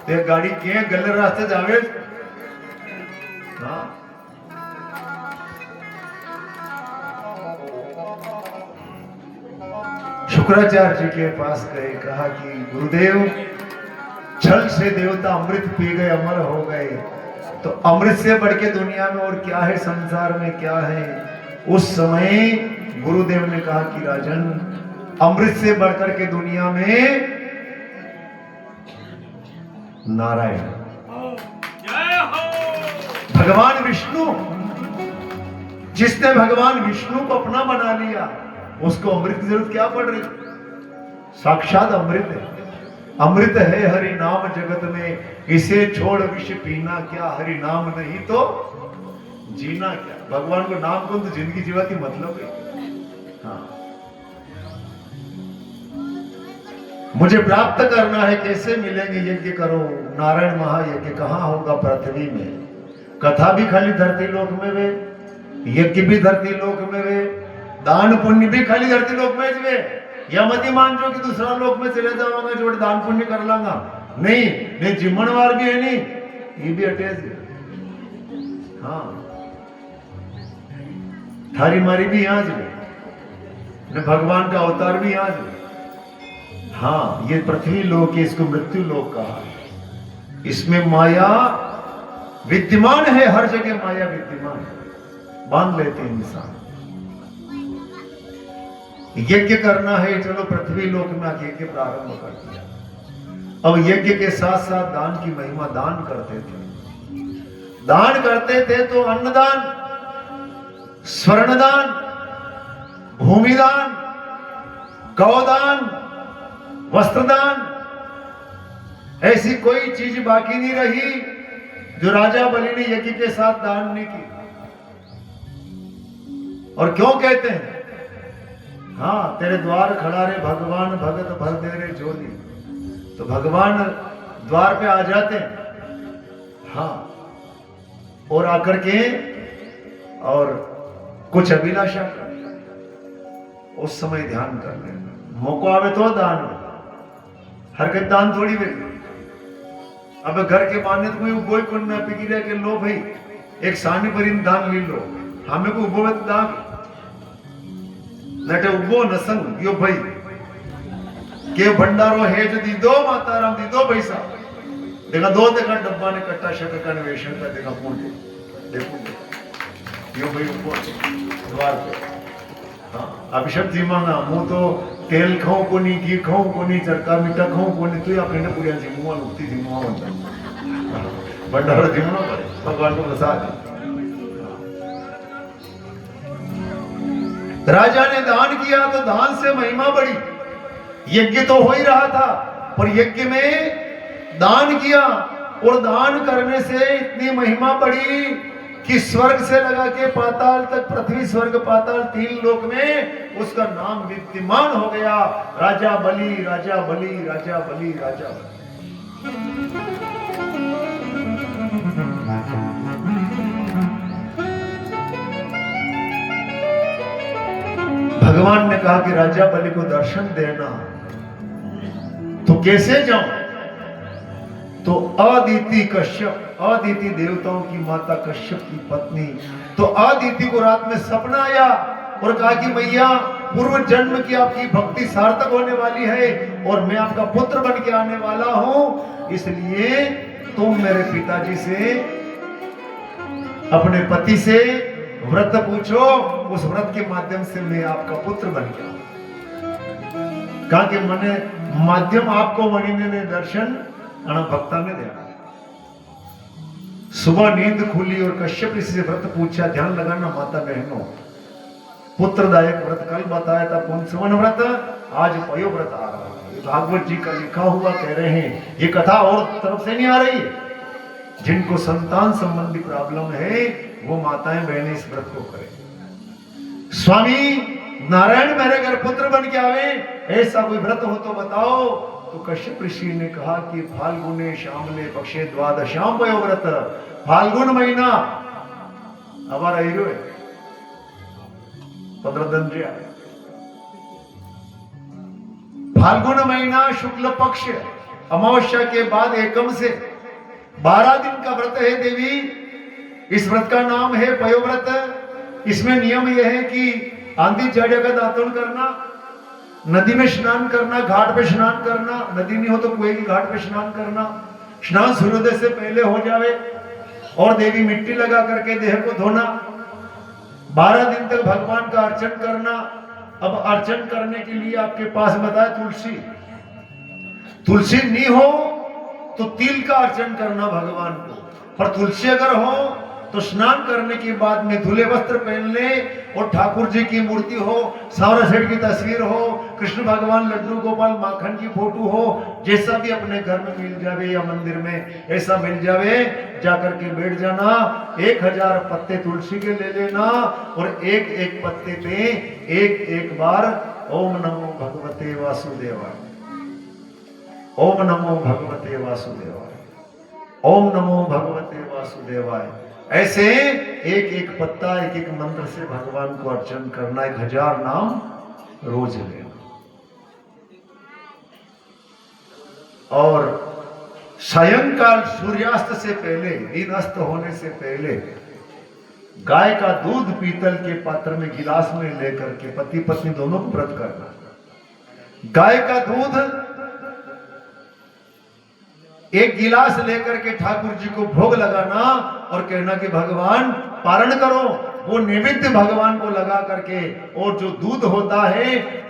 Speaker 1: ते गाड़ी के गलत रास्ते जावे। हाँ, शुक्राचार्य जी के पास गए, कहा कि गुरुदेव, छल से देवता अमृत पी गए, अमर हो गए, तो अमृत से बढ़ के दुनिया में और क्या है, संसार में क्या है। उस समय गुरुदेव ने कहा कि राजन, अमृत से बढ़कर के दुनिया में नारायण, भगवान विष्णु, जिसने भगवान विष्णु को अपना बना लिया, उसको अमृत की जरूरत क्या पड़ रही। साक्षात अमृत है, अमृत है हरि नाम जगत में, इसे छोड़ विष पीना क्या, हरि नाम नहीं तो जीना क्या। भगवान को नाम कौन तो जिंदगी जीवाती मतलब है। हाँ, मुझे प्राप्त करना है, कैसे मिलेंगे, यज्ञ करो, नारायण महायज्ञ कहां होगा, पृथ्वी में। कथा भी खाली धरती लोक में वे, यज्ञ भी धरती लोक में वे, दान पुण्य भी खाली धरती लोक में वे। या मत मान जो कि दूसरा लोक में चले जाऊंगा जो दान पुण्य कर लांगा, नहीं नहीं, जिम्मनवार भी है नहीं, ये भी अटैच है। हाँ, थारी मारी भी यहाँ से, भगवान का अवतार भी यहाँ से। हाँ, ये पृथ्वी लोक है, इसको मृत्यु लोक कहा है। इसमें माया विद्यमान है, हर जगह माया विद्यमान है, बांध लेते हैं इंसान। यज्ञ करना है, चलो पृथ्वी लोक में आके यज्ञ प्रारंभ कर दिया। अब यज्ञ के साथ साथ दान की महिमा, दान करते थे, दान करते थे तो अन्नदान, स्वर्णदान, भूमिदान, गौदान, वस्त्रदान, ऐसी कोई चीज बाकी नहीं रही जो राजा बलि ने यज्ञ के साथ दान नहीं की। और क्यों कहते हैं, हाँ, तेरे द्वार खड़ा रे भगवान, भगत भर दे रे झोली, तो भगवान द्वार पे आ जाते हैं। हाँ, और आकर के और कुछ अभिलाषा कर, उस समय ध्यान कर लेना, मौका आवे तो दान, हर के दान थोड़ी वे। अब घर के मान्य तो कोई उबोई कौन ना पिगिरे के लो भाई, एक सानी परिन दान ली लो, हमें को उबो दान नटे उबो नसंग यो भाई के भंडारो है जो दी दो माता राम दी दो पैसा देखा, दो देखा डब्बा ने कट्टा शक का निवेशन का देखा पूंजे देखो यो भाई उबो द्वार पे। हाँ, अभिषेक जी मांगा मुंह तो तेल खाऊं को नहीं, घी खाऊं को नहीं, चरका मीठा खाऊं को नहीं, तो या अपने पूरी जी मुंह लुकती थी मुंह बनता भंडारो जीवनो पड़े, भगवान को प्रसाद। राजा ने दान किया तो दान से महिमा बढ़ी। यज्ञ तो हो ही रहा था, पर यज्ञ में दान किया और दान करने से इतनी महिमा बढ़ी कि स्वर्ग से लगा के पाताल तक, पृथ्वी स्वर्ग पाताल तीन लोक में उसका नाम विद्यमान हो गया, राजा बलि, राजा बलि, राजा बलि, राजा बलि। भगवान ने कहा कि राजा बलि को दर्शन देना, तो कैसे जाऊं, तो अदिति कश्यप, अदिति देवताओं की माता कश्यप की पत्नी, तो अदिति को रात में सपना आया और कहा कि मैया पूर्व जन्म की आपकी भक्ति सार्थक होने वाली है और मैं आपका पुत्र बन के आने वाला हूं, इसलिए तुम मेरे पिताजी से, अपने पति से व्रत पूछो, उस व्रत के माध्यम से मैं आपका पुत्र बन गया। कहा कि मने माध्यम आपको मणिने ने दर्शन भक्ता ने दिया। सुबह नींद खुली और कश्यप ऋषि से व्रत पूछा। ध्यान लगाना माता बहनों, पुत्रदायक व्रत कल बताया था पुंसवन व्रत, आज पयो व्रत आ रहा है। भागवत जी का लिखा हुआ कह रहे हैं, ये कथा और तरफ से नहीं आ रही। जिनको संतान संबंधी प्रॉब्लम है वो माताएं बहनें इस व्रत को करें। स्वामी नारायण मेरे घर पुत्र बन के आवे, ऐसा कोई व्रत हो तो बताओ। तो कश्यप ऋषि ने कहा कि फाल्गुने श्यामले पक्षे द्वादशाम वयो व्रत, फाल्गुन महीना हमारा हीरो है 15 दिन फाल्गुन महीना शुक्ल पक्ष अमावस्या के बाद एकम से 12 दिन का व्रत है देवी। इस व्रत का नाम है पयोव्रत। इसमें नियम यह है कि आंधी जड़ का दातुन करना, नदी में स्नान करना, घाट पे स्नान करना, नदी नहीं हो तो कुएं की घाट पे स्नान करना, स्नान सूर्योदय से पहले हो जावे, और देवी मिट्टी लगा करके देह को धोना, 12 दिन तक भगवान का अर्चन करना। अब अर्चन करने के लिए आपके पास बताए तुलसी, तुलसी नहीं हो तो तिल का अर्चन करना भगवान को, पर तुलसी अगर हो तो स्नान करने के बाद में धुले वस्त्र पहन ले, और ठाकुर जी की मूर्ति हो, सावरा सेठ की तस्वीर हो, कृष्ण भगवान, लड्डू गोपाल, माखन की फोटो हो, जैसा भी अपने घर में मिल जावे या मंदिर में ऐसा मिल जावे, जाकर के बैठ जाना। 1000 पत्ते तुलसी के ले लेना, और एक एक पत्ते पे एक एक बार ओम नमो भगवते वासुदेवाय, ओम नमो भगवते वासुदेवाय, ओम नमो भगवते वासुदेवाय, ऐसे एक एक पत्ता एक एक मंत्र से भगवान को अर्चन करना। 1000 नाम रोज लेना। और सायंकाल सूर्यास्त से पहले, दिन अस्त होने से पहले, गाय का दूध पीतल के पात्र में गिलास में लेकर के पति पत्नी दोनों को व्रत करना। गाय का दूध एक गिलास लेकर के ठाकुर जी को भोग लगाना, और कहना कि भगवान पारण करो। वो नैवेद्य भगवान को लगा करके, और जो दूध होता है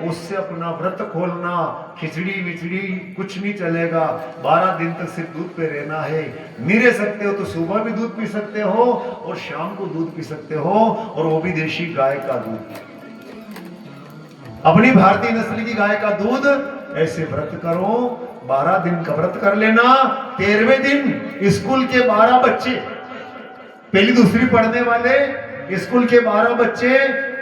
Speaker 1: उससे अपना व्रत खोलना। खिचड़ी विचड़ी कुछ नहीं चलेगा, 12 दिन तक सिर्फ दूध पे रहना है। नहीं रह सकते हो तो सुबह भी दूध पी सकते हो, और शाम को दूध पी सकते हो, और वो भी देशी गाय का दूध, अपनी भारतीय नस्ल की गाय का दूध। ऐसे व्रत करो, 12 दिन का व्रत कर लेना। 13वें दिन स्कूल के 12 बच्चे, पहली दूसरी पढ़ने वाले, स्कूल के 12 बच्चे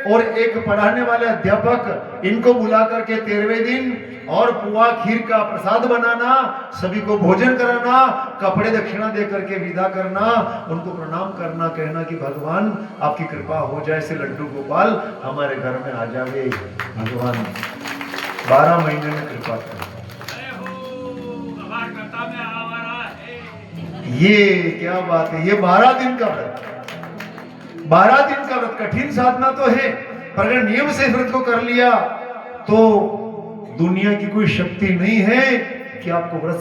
Speaker 1: और एक पढ़ाने वाले अध्यापक, इनको बुला करके 13वें दिन और पुआ खीर का प्रसाद बनाना, सभी को भोजन कराना, कपड़े दक्षिणा दे करके विदा करना, उनको प्रणाम करना, कहना कि भगवान आपकी कृपा हो जाए, से लड्डू गोपाल हमारे घर में आ जावे। भगवान 12 महीने में कृपा करें। ये क्या बात है, ये 12 दिन का व्रत, 12 दिन का व्रत कठिन साधना तो है, पर अगर नियम से व्रत को कर लिया तो दुनिया की कोई शक्ति नहीं है कि आपको व्रत